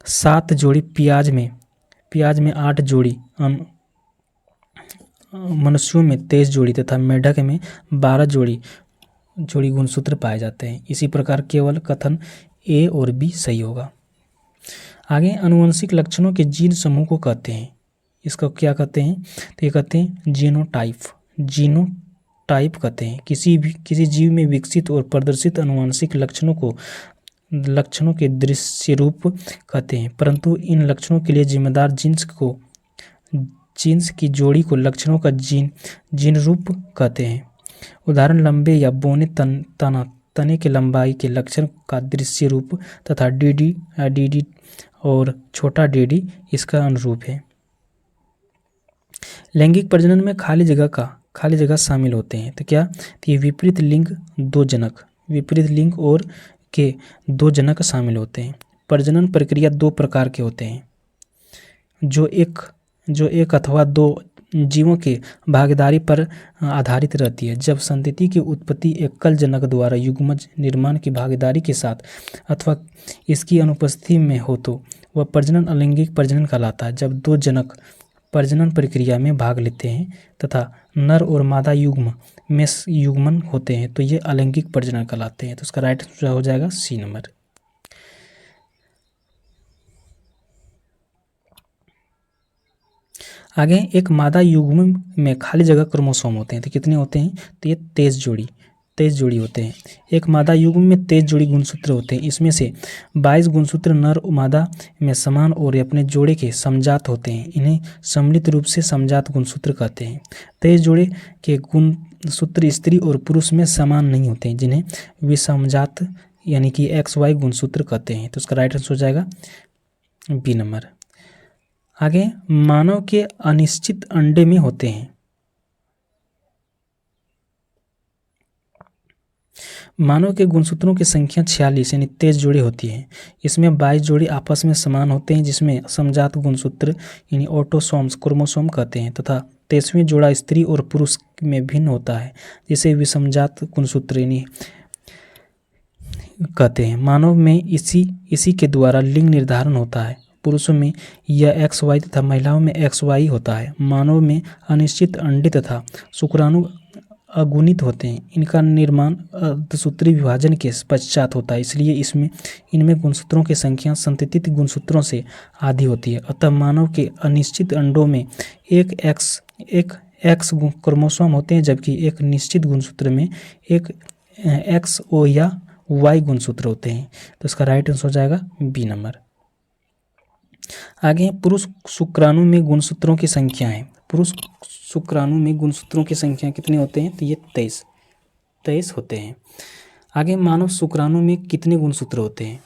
7 जोड़ी, प्याज में 8 जोड़ी, मनुष्यों में 23 जोड़ी तथा मेढक में 12 जोड़ी गुणसूत्र पाए जाते हैं। इसी प्रकार केवल कथन ए और बी सही होगा। आगे, आनुवंशिक लक्षणों के जीन समूह को कहते हैं। इसका क्या कहते हैं? तो ये कहते हैं जीनोटाइप कहते हैं। किसी जीव में विकसित और प्रदर्शित आनुवंशिक लक्षणों के दृश्य रूप कहते हैं, परंतु इन लक्षणों के लिए जिम्मेदार जीन्स की जोड़ी को लक्षणों का जीन रूप कहते हैं। उदाहरण, लंबे या बौने तने के लंबाई के लक्षण का दृश्य रूप तथा डी और छोटा डी इसका अनुरूप है। लैंगिक प्रजनन में खाली जगह शामिल होते हैं। तो क्या? तो ये विपरीत लिंग और के 2 जनक शामिल होते हैं। प्रजनन प्रक्रिया 2 प्रकार के होते हैं, जो एक अथवा 2 जीवों के भागीदारी पर आधारित रहती है। जब संतति की उत्पत्ति एकल जनक द्वारा युग्मज निर्माण की भागीदारी के साथ अथवा इसकी अनुपस्थिति में हो तो वह प्रजनन अलैंगिक प्रजनन कहलाता है। जब दो जनक प्रजनन प्रक्रिया में भाग लेते हैं तथा नर और मादा युग्म में युग्मन होते हैं तो ये अलैंगिक प्रजनन कहलाते हैं। तो इसका राइट आंसर हो जाएगा सी नंबर। आगे एक मादा युग्म में खाली जगह क्रोमोसोम होते हैं तो कितने होते हैं? तो ये 23 जोड़ी होते हैं। एक मादा युग्म में 23 जोड़ी गुणसूत्र होते हैं। इसमें से 22 गुणसूत्र नर और मादा में समान और अपने जोड़े के समजात होते हैं। इन्हें सम्मिलित रूप से समजात गुणसूत्र कहते हैं। 23 जोड़े के गुणसूत्र स्त्री और पुरुष में समान नहीं होते हैं, जिन्हें विसमजात यानी कि XY गुणसूत्र कहते हैं। तो इसका राइट आंसर हो जाएगा बी नंबर। आगे मानव के अनिश्चित अंडे में होते हैं। मानव के गुणसूत्रों की संख्या 46 यानी 23 जोड़ी होती है। इसमें 22 जोड़ी आपस में समान होते हैं, जिसमें समजात गुणसूत्र यानी ऑटोसोम्स क्रोमोसोम कहते हैं, तथा 23वें जोड़ा स्त्री और पुरुष में भिन्न होता है, जिसे विसमजात गुणसूत्र यानी कहते हैं। मानव में इसी के द्वारा लिंग निर्धारण होता है। पुरुषों में यह XY तथा महिलाओं में XY होता है। मानव में अनिश्चित अंडे तथा शुक्राणु अगुणित होते हैं। इनका निर्माण अर्धसूत्री विभाजन के पश्चात होता है, इसलिए इनमें गुणसूत्रों की संख्या संततित गुणसूत्रों से आधी होती है। अतः मानव के अनिश्चित अंडों में एक X क्रोमोसोम होते हैं, जबकि एक निश्चित गुणसूत्र में एक XO या Y गुणसूत्र होते हैं। तो इसका राइट आंसर हो जाएगा बी नंबर। आगे पुरुष शुक्राणु में गुणसूत्रों की संख्या है। पुरुष शुक्राणु में गुणसूत्रों की संख्या कितने होते हैं? तो ये 23 होते हैं। आगे मानव शुक्राणु में कितने गुणसूत्र होते हैं?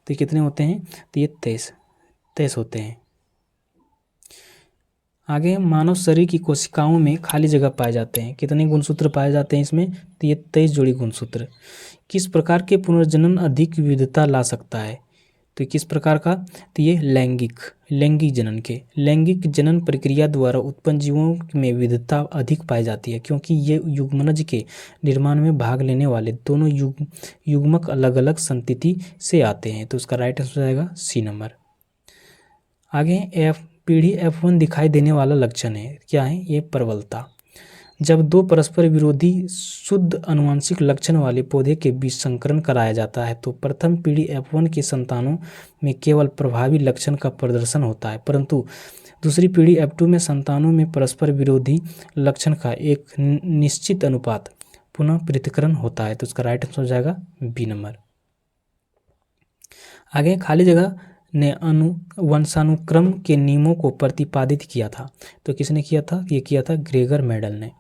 तो कितने होते हैं? तो ये 23 होते हैं। आगे मानव शरीर की कोशिकाओं में खाली जगह पाए जाते हैं। कितने गुणसूत्र पाए जाते हैं इसमें? तो ये 23 जोड़ी गुणसूत्र। किस प्रकार के पुनर्जनन अधिक विविधता ला सकता है? तो किस प्रकार का? तो ये लैंगिक जनन प्रक्रिया द्वारा उत्पन्न जीवों में विविधता अधिक पाई जाती है, क्योंकि ये युग्मनज के निर्माण में भाग लेने वाले दोनों युग्मक अलग अलग संतति से आते हैं। तो उसका राइट आंसर हो जाएगा सी नंबर। आगे पीढ़ी F1 दिखाई देने वाला लक्षण है। क्या है ये? प्रबलता। जब दो परस्पर विरोधी शुद्ध आनुवंशिक लक्षण वाले पौधे के बीच संकरण कराया जाता है तो प्रथम पीढ़ी F1 के संतानों में केवल प्रभावी लक्षण का प्रदर्शन होता है, परंतु दूसरी पीढ़ी F2 में संतानों में परस्पर विरोधी लक्षण का एक निश्चित अनुपात पुनः पृथक्करण होता है। तो उसका राइट आंसर हो जाएगा बी नंबर। आगे खाली जगह ने वंशानुक्रम के नियमों को प्रतिपादित किया था। तो किसने किया था? ये किया था ग्रेगर मेंडल ने।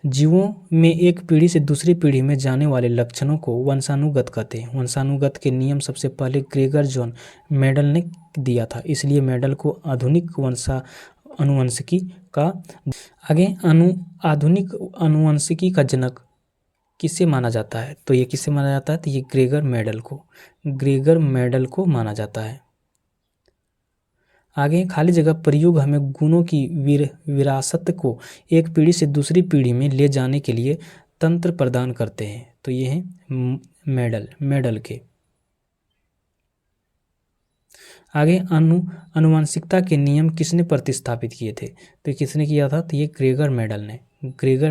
जीवों में एक पीढ़ी से दूसरी पीढ़ी में जाने वाले लक्षणों को वंशानुगत कहते हैं। वंशानुगत के नियम सबसे पहले ग्रेगर जॉन मेंडल ने दिया था, इसलिए मेंडल को आधुनिक अनुवंशिकी का आधुनिक अनुवंशिकी का जनक किसे माना जाता है? तो ये किसे माना जाता है? तो ये ग्रेगर मेंडल को माना जाता है। आगे खाली जगह प्रयोग हमें गुणों की विरासत को एक पीढ़ी से दूसरी पीढ़ी में ले जाने के लिए तंत्र प्रदान करते हैं। तो ये हैं मेंडल के। आगे आनुवंशिकता के नियम किसने प्रतिस्थापित किए थे? तो किसने किया था? तो ये ग्रेगर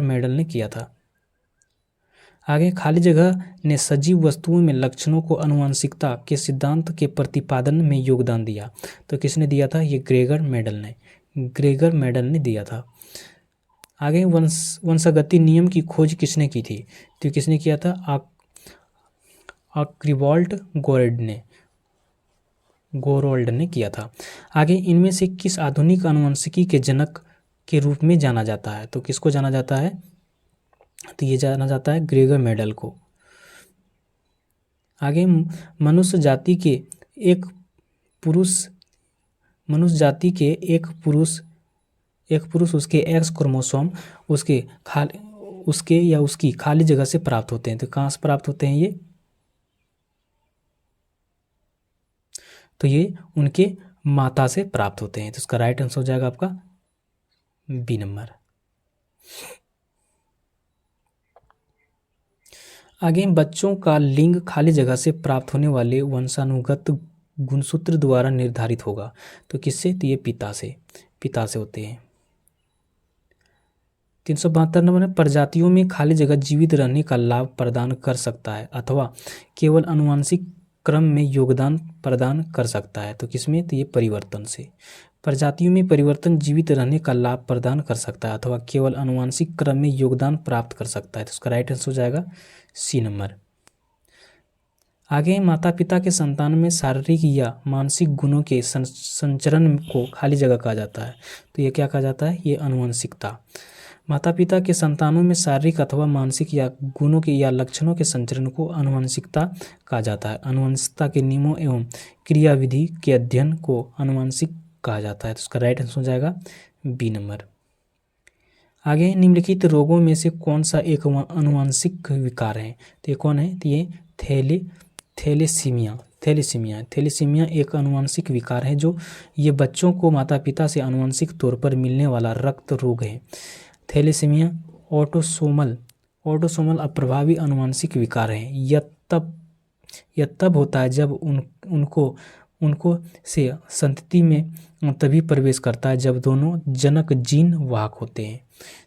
मेंडल ने किया था। आगे खाली जगह ने सजीव वस्तुओं में लक्षणों को आनुवंशिकता के सिद्धांत के प्रतिपादन में योगदान दिया। तो किसने दिया था? ये ग्रेगर मेंडल ने दिया था। आगे वंशागति नियम की खोज किसने की थी? तो किसने किया था? आर्किबाल्ड गोरोल्ड ने किया था। आगे इनमें से किस आधुनिक आनुवंशिकी के जनक के रूप में जाना जाता है? तो किसको जाना जाता है? तो ये जाना जाता है ग्रेगर मेंडल को। आगे मनुष्य जाति के एक पुरुष उसके X क्रोमोसोम उसकी खाली जगह से प्राप्त होते हैं। तो कहाँ से प्राप्त होते हैं ये? तो ये उनके माता से प्राप्त होते हैं। तो इसका राइट आंसर हो जाएगा आपका बी नंबर। आगे बच्चों का लिंग खाली जगह से प्राप्त होने वाले वंशानुगत गुणसूत्र द्वारा निर्धारित होगा। तो किससे? तो ये पिता से होते हैं। 372 नंबर में प्रजातियों में खाली जगह जीवित रहने का लाभ प्रदान कर सकता है अथवा केवल आनुवंशिक क्रम में योगदान प्रदान कर सकता है। तो किसमें? तो ये परिवर्तन से। प्रजातियों में परिवर्तन जीवित रहने का लाभ प्रदान कर सकता है अथवा केवल आनुवंशिक क्रम में योगदान प्राप्त कर सकता है। तो उसका राइट आंसर हो जाएगा सी नंबर। आगे माता पिता के संतान में शारीरिक या मानसिक गुणों के संचरण को खाली जगह कहा जाता है। तो ये क्या कहा जाता है? ये आनुवंशिकता। माता पिता के संतानों में शारीरिक अथवा मानसिक या गुणों के या लक्षणों के संचरण को आनुवंशिकता कहा जाता है। आनुवंशिकता के नियमों एवं क्रियाविधि के अध्ययन को आनुवंशिक कहा जाता है। तो उसका राइट आंसर हो जाएगा बी नंबर। आगे निम्नलिखित रोगों में से कौन सा एक आनुवंशिक विकार है? तो ये कौन है? तो ये थैलेसीमिया एक आनुवंशिक विकार है जो ये बच्चों को माता पिता से आनुवंशिक तौर पर मिलने वाला रक्त रोग है। थैलेसीमिया ऑटोसोमल अप्रभावी आनुवंशिक विकार है। यह तब होता है जब उनको से संतति में तभी प्रवेश करता है जब दोनों जनक जीन वाहक होते हैं।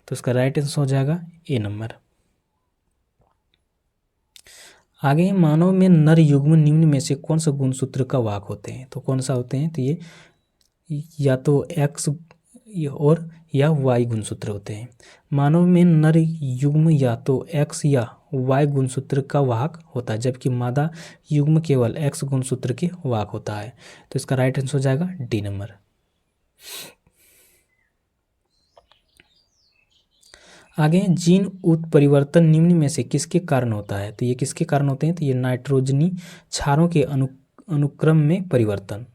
तो उसका राइट आंसर हो जाएगा ए नंबर। आगे मानव में नर युग्म निम्न में से कौन सा गुणसूत्र का वाहक होते हैं? तो कौन सा होते हैं? तो ये या तो एक्स और या वाई गुणसूत्र होते हैं। मानव में नर युग्म या तो एक्स या वाई गुणसूत्र का वाहक होता है जबकि मादा युग्म केवल एक्स गुणसूत्र के वाहक होता है। तो इसका राइट आंसर हो जाएगा डी नंबर। आगे जीन उत्परिवर्तन निम्न में से किसके कारण होता है? तो ये किसके कारण होते हैं? तो ये नाइट्रोजनी क्षारों के अनुक्रम में परिवर्तन।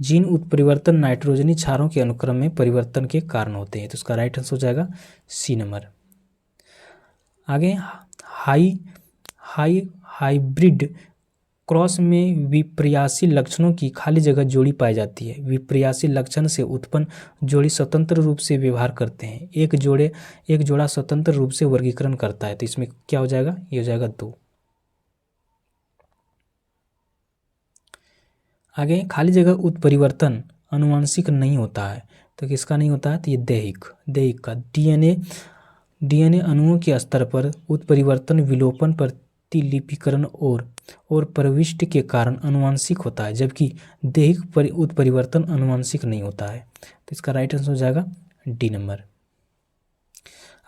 जीन उत्परिवर्तन नाइट्रोजनी क्षारों के अनुक्रम में परिवर्तन के कारण होते हैं। तो उसका राइट आंसर हो जाएगा सी नंबर। आगे हाइब्रिड क्रॉस में विपर्यासी लक्षणों की खाली जगह जोड़ी पाई जाती है। विपर्यासी लक्षण से उत्पन्न जोड़ी स्वतंत्र रूप से व्यवहार करते हैं। एक जोड़ा स्वतंत्र रूप से वर्गीकरण करता है। तो इसमें क्या हो जाएगा? ये हो जाएगा 2। आगे खाली जगह उत्परिवर्तन आनुवंशिक नहीं होता है। तो किसका नहीं होता है? तो ये दैहिक का डीएनए अणुओं के स्तर पर उत्परिवर्तन विलोपन प्रतिलिपिकरण और प्रविष्टि के कारण आनुवंशिक होता है जबकि दैहिक उत्परिवर्तन आनुवंशिक नहीं होता है। तो इसका राइट आंसर हो जाएगा डी नंबर।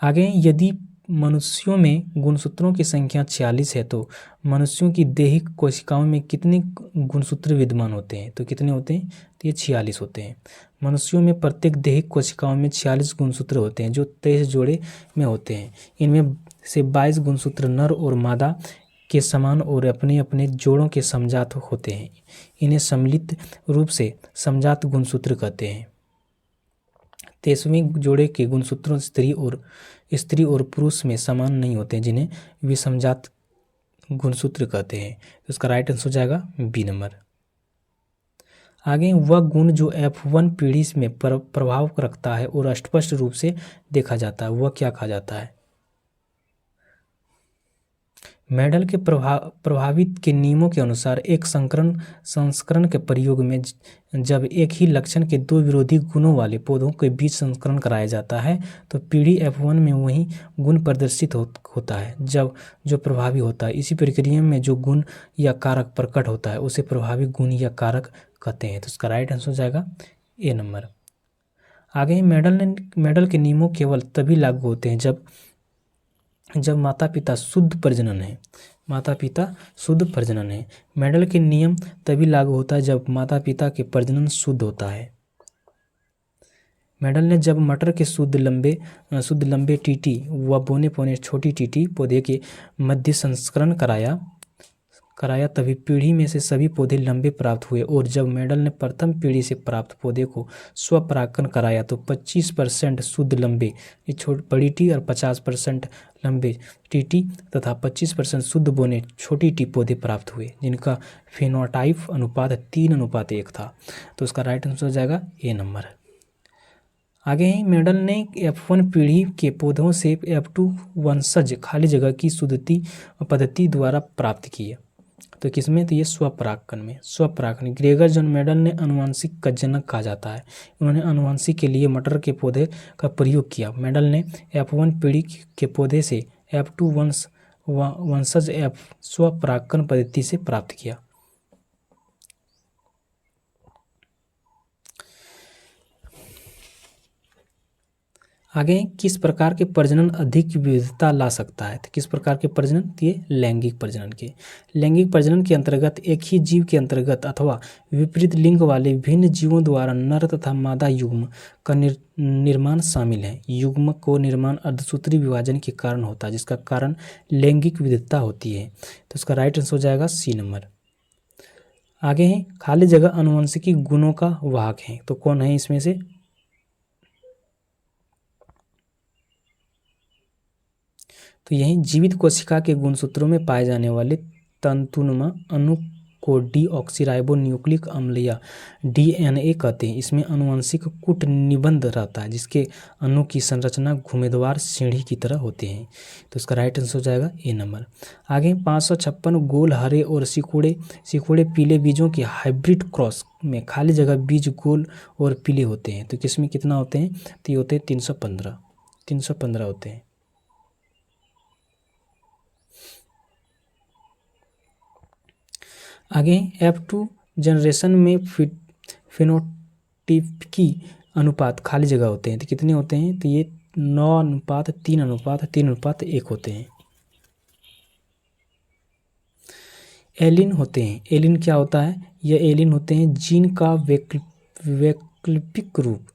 आगे यदि मनुष्यों में गुणसूत्रों की संख्या 46 है तो मनुष्यों की दैहिक कोशिकाओं में कितने गुणसूत्र विद्यमान होते हैं? तो कितने होते हैं? तो ये 46 होते हैं। मनुष्यों में प्रत्येक दैहिक कोशिकाओं में 46 गुणसूत्र होते हैं जो 23 जोड़े में होते हैं। इनमें से 22 गुणसूत्र नर और मादा के समान और अपने अपने जोड़ों के समजात होते हैं। इन्हें सम्मिलित रूप से समजात गुणसूत्र कहते हैं। 23वें जोड़े के गुणसूत्रों स्त्री और पुरुष में समान नहीं होते हैं जिन्हें विसमजात गुणसूत्र कहते हैं। तो इसका राइट आंसर हो जाएगा बी नंबर। आगे वह गुण जो F1 पीढ़ी में प्रभाव रखता है और स्पष्ट रूप से देखा जाता है वह क्या कहा जाता है? मेंडल के प्रभावित के नियमों के अनुसार एक संस्करण के प्रयोग में जब एक ही लक्षण के 2 विरोधी गुणों वाले पौधों के बीच संस्करण कराया जाता है तो पीढ़ी F1 में वही गुण प्रदर्शित होता है जो प्रभावी होता है। इसी प्रक्रिया में जो गुण या कारक प्रकट होता है उसे प्रभावी गुण या कारक कहते हैं। तो इसका राइट आंसर हो जाएगा ए नंबर। आगे मेंडल के नियमों केवल तभी लागू होते हैं जब माता पिता शुद्ध प्रजनन है। मेंडल के नियम तभी लागू होता है जब माता पिता के प्रजनन शुद्ध होता है। मेंडल ने जब मटर के शुद्ध लंबे टीटी व बौने पौने छोटी टीटी पौधे के मध्य संस्करण कराया तभी पीढ़ी में से सभी पौधे लंबे प्राप्त हुए, और जब मेंडल ने प्रथम पीढ़ी से प्राप्त पौधे को स्वपरागण कराया तो 25% शुद्ध लंबे बड़ी टी और 50% लंबे टीटी तथा 25% शुद्ध बोने छोटी टी पौधे प्राप्त हुए, जिनका फेनोटाइप अनुपात 3:1 था। तो उसका राइट आंसर हो जाएगा ए नंबर। आगे ही मेंडल ने F1 पीढ़ी के पौधों से F2 वंशज खाली जगह की शुद्धि पद्धति द्वारा प्राप्त किए। तो किसमें? तो ये स्वपरागण ग्रेगर जॉन मेंडल ने अनुवांशिक का जनक कहा जाता है। उन्होंने अनुवांशिक के लिए मटर के पौधे का प्रयोग किया। मेंडल ने F1 पीढ़ी के पौधे से F2 वंशज स्वपरागण पद्धति से प्राप्त किया। आगे किस प्रकार के प्रजनन अधिक विविधता ला सकता है? तो किस प्रकार के प्रजनन? ये लैंगिक प्रजनन के अंतर्गत एक ही जीव के अंतर्गत अथवा विपरीत लिंग वाले विभिन्न जीवों द्वारा नर तथा मादा युग्म का निर्माण शामिल है। युग्म को निर्माण अर्धसूत्री विभाजन के कारण होता है, जिसका कारण लैंगिक विविधता होती है। तो इसका राइट आंसर हो जाएगा सी नंबर। आगे है खाली जगह आनुवंशिकी गुणों का वाहक है। तो कौन है इसमें से? तो यही जीवित कोशिका के गुणसूत्रों में पाए जाने वाले तंतुनुमा अणु को डीऑक्सीराइबो न्यूक्लिक अम्ल या डीएनए कहते हैं। इसमें आनुवंशिक कूट निबंध रहता है, जिसके अणु की संरचना घुमावदार सीढ़ी की तरह होते हैं। तो इसका राइट आंसर हो जाएगा ए नंबर। आगे 556 गोल हरे और सिकुड़े पीले बीजों के हाइब्रिड क्रॉस में खाली जगह बीज गोल और पीले होते हैं। तो किसमें कितना होते हैं? तो ये होते हैं 315 होते हैं। आगे F2 जनरेशन में फेनोटाइपिक अनुपात खाली जगह होते हैं। तो कितने होते हैं? तो ये 9:3:3:1 होते हैं। एलिन होते हैं। एलिन क्या होता है? यह एलिन होते हैं जीन का वैकल्पिक रूप।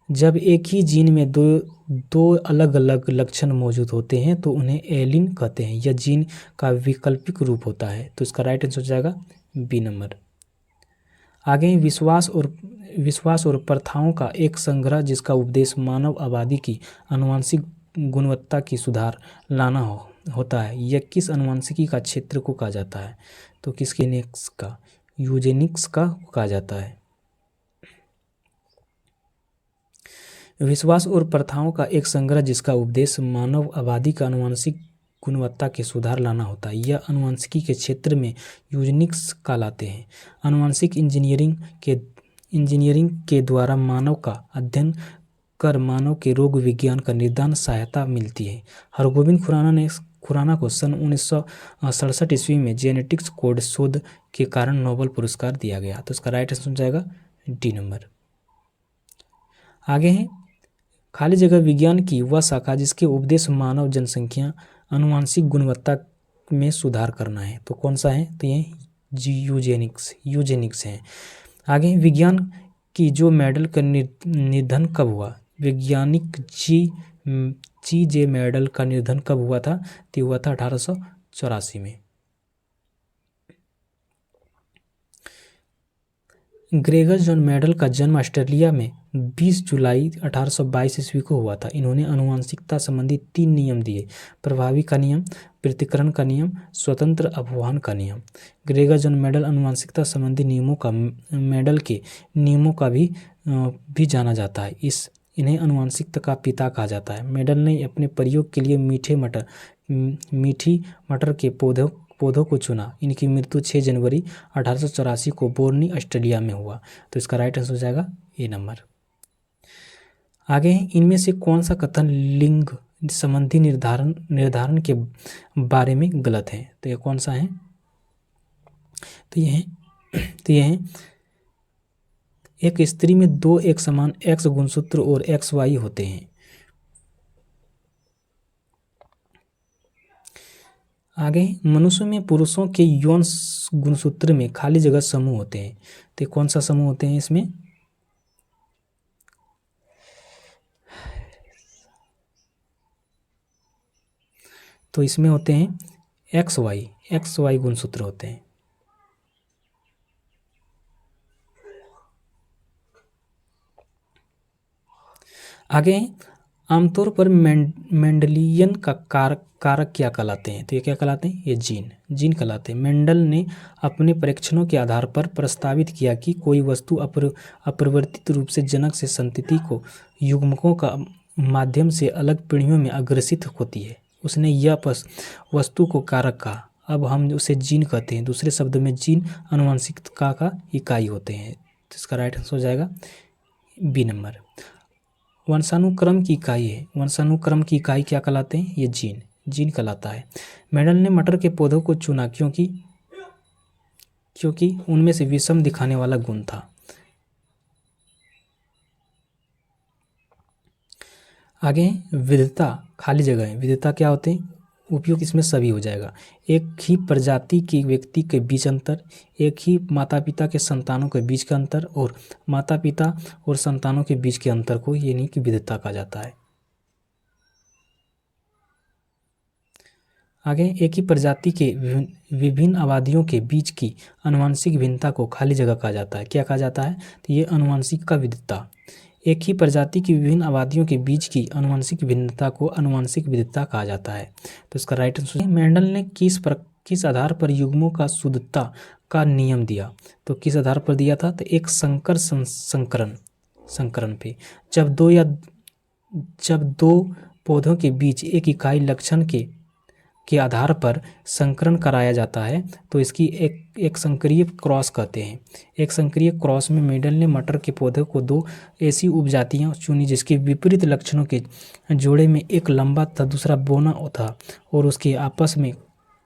जब एक ही जीन में दो अलग अलग लक्षण मौजूद होते हैं तो उन्हें एलिन कहते हैं। यह जीन का वैकल्पिक रूप होता है। तो इसका राइट आंसर हो जाएगा बी नंबर। आगे विश्वास और प्रथाओं का एक संग्रह, जिसका उद्देश्य मानव आबादी की आनुवंशिक गुणवत्ता की सुधार लाना होता है। यह किस आनुवंशिकी का क्षेत्र को कहा जाता है? तो किसके? यूजेनिक्स का कहा जाता है। विश्वास और प्रथाओं का एक संग्रह, जिसका उद्देश्य मानव आबादी का आनुवंशिक गुणवत्ता के सुधार लाना होता है। यह आनुवंशिकी के क्षेत्र में यूजेनिक्स कहलाते हैं। आनुवंशिक इंजीनियरिंग के द्वारा मानव का अध्ययन कर मानव के रोग विज्ञान का निदान सहायता मिलती है। हरगोविंद खुराना को सन 1967 ईस्वी में जेनेटिक्स कोड शोध के कारण नोबेल पुरस्कार दिया गया। तो इसका राइट आंसर हो जाएगा डी नंबर। आगे है खाली जगह विज्ञान की वह शाखा जिसके उद्देश्य मानव जनसंख्या आनुवंशिक गुणवत्ता में सुधार करना है। तो कौन सा है? तो ये यूजेनिक्स है। आगे विज्ञान की जो मेंडल का निधन कब हुआ? वैज्ञानिक जे मेंडल का निधन कब हुआ था? तो हुआ था 1884 में। ग्रेगर जॉन मेंडल का जन्म ऑस्ट्रेलिया में 20 जुलाई 1822 ईस्वी को हुआ था। इन्होंने आनुवंशिकता संबंधी 3 नियम दिए: प्रभावी का नियम, पृथक्करण का नियम, स्वतंत्र अपवाहन का नियम। ग्रेगर जॉन मेंडल आनुवंशिकता संबंधी नियमों का मेंडल के नियमों का भी जाना जाता है। इन्हें आनुवंशिकता का पिता कहा जाता है। मेंडल ने अपने प्रयोग के लिए मीठी मटर के पौधों को चुना। इनकी मृत्यु 6 जनवरी 1884 को बोर्नी ऑस्ट्रेलिया में हुआ। तो इसका राइट आंसर हो जाएगा ए नंबर। आगे इनमें से कौन सा कथन लिंग संबंधी निर्धारण के बारे में गलत है? तो ये कौन सा है? तो ये है एक स्त्री में 2 एक समान एक्स गुणसूत्र और XY होते हैं। आगे मनुष्य में पुरुषों के यौन गुणसूत्र में खाली जगह समूह होते हैं। तो कौन सा समूह होते हैं इसमें? तो इसमें होते हैं XY गुणसूत्र होते हैं। आगे आमतौर पर मेंडलियन का कारक क्या कहलाते हैं? तो ये क्या कहलाते हैं? ये जीन कहलाते हैं। मेंडल ने अपने परीक्षणों के आधार पर प्रस्तावित किया कि कोई वस्तु अपरिवर्तित रूप से जनक से संतति को युग्मकों का माध्यम से अलग पीढ़ियों में अग्रेसित होती है। उसने यह वस्तु को कारक कहा। अब हम उसे जीन कहते हैं। दूसरे शब्द में जीन आनुवंशिकता का इकाई होते हैं। तो इसका राइट आंसर हो जाएगा बी नंबर। वंशानुक्रम की इकाई है। वंशानुक्रम की इकाई क्या कहलाते हैं? ये जीन कहलाता है। मेंडल ने मटर के पौधों को चुना क्योंकि उनमें से विषम दिखाने वाला गुण था। आगे विविधता, खाली जगह है। विविधता क्या होते हैं? उपयोग इसमें सभी हो जाएगा। एक ही प्रजाति के व्यक्ति के बीच अंतर, एक ही माता पिता के संतानों के बीच का अंतर और माता पिता और संतानों के बीच के अंतर को यानी कि विविधता कहा जाता है। आगे एक ही प्रजाति के विभिन्न आबादियों के बीच की आनुवंशिक भिन्नता को खाली जगह कहा जाता है। क्या कहा जाता है? तो ये आनुवंशिक का विविधता। एक ही प्रजाति की विभिन्न आबादियों के बीच की आनुवंशिक भिन्नता को आनुवंशिक विविधता कहा जाता है। तो इसका राइट आंसर, मेंडल ने किस आधार पर युग्मों का शुद्धता का नियम दिया? तो किस आधार पर दिया था? तो एक संकरण पे जब दो पौधों के बीच एक इकाई लक्षण के आधार पर संकरण कराया जाता है तो इसकी एक संकरीय क्रॉस कहते हैं। एक संकरीय क्रॉस में मेंडल ने मटर के पौधे को दो ऐसी उपजातियां चुनी जिसके विपरीत लक्षणों के जोड़े में एक लंबा तथा दूसरा बौना था और उसके आपस में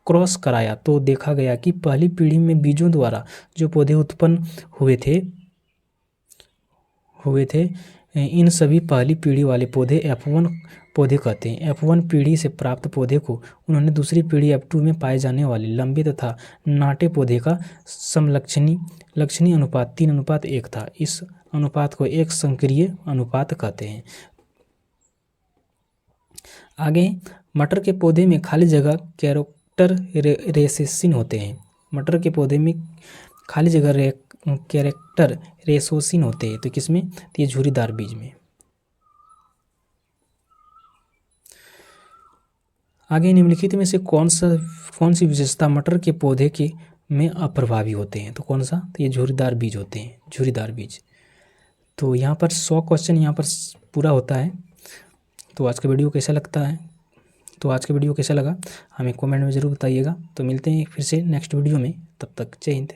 क्रॉस कराया तो देखा गया कि पहली पीढ़ी में बीजों द्वारा जो पौधे उत्पन्न हुए थे इन सभी पहली पीढ़ी वाले पौधे F1 पौधे कहते हैं। F1 पीढ़ी से प्राप्त पौधे को उन्होंने दूसरी पीढ़ी F2 में पाए जाने वाले लंबे तथा नाटे पौधे का समलक्षणी अनुपात 3:1 था। इस अनुपात को एक संक्रिय अनुपात कहते हैं। आगे मटर के पौधे में खाली जगह कैरेक्टर रेसेसिन होते हैं। मटर के पौधे में खाली जगह कैरेक्टर रेसोसिन होते हैं। तो किसमें? तो ये झुर्रीदार बीज में। आगे निम्नलिखित में से कौन सी विशेषता मटर के पौधे के में अप्रभावी होते हैं? तो कौन सा? तो ये झुर्रीदार बीज होते हैं, झुर्रीदार बीज। तो यहाँ पर 100 क्वेश्चन यहाँ पर पूरा होता है। तो आज का वीडियो कैसा लगा हमें कमेंट में ज़रूर बताइएगा। तो मिलते हैं फिर से नेक्स्ट वीडियो में, तब तक जय हिंद।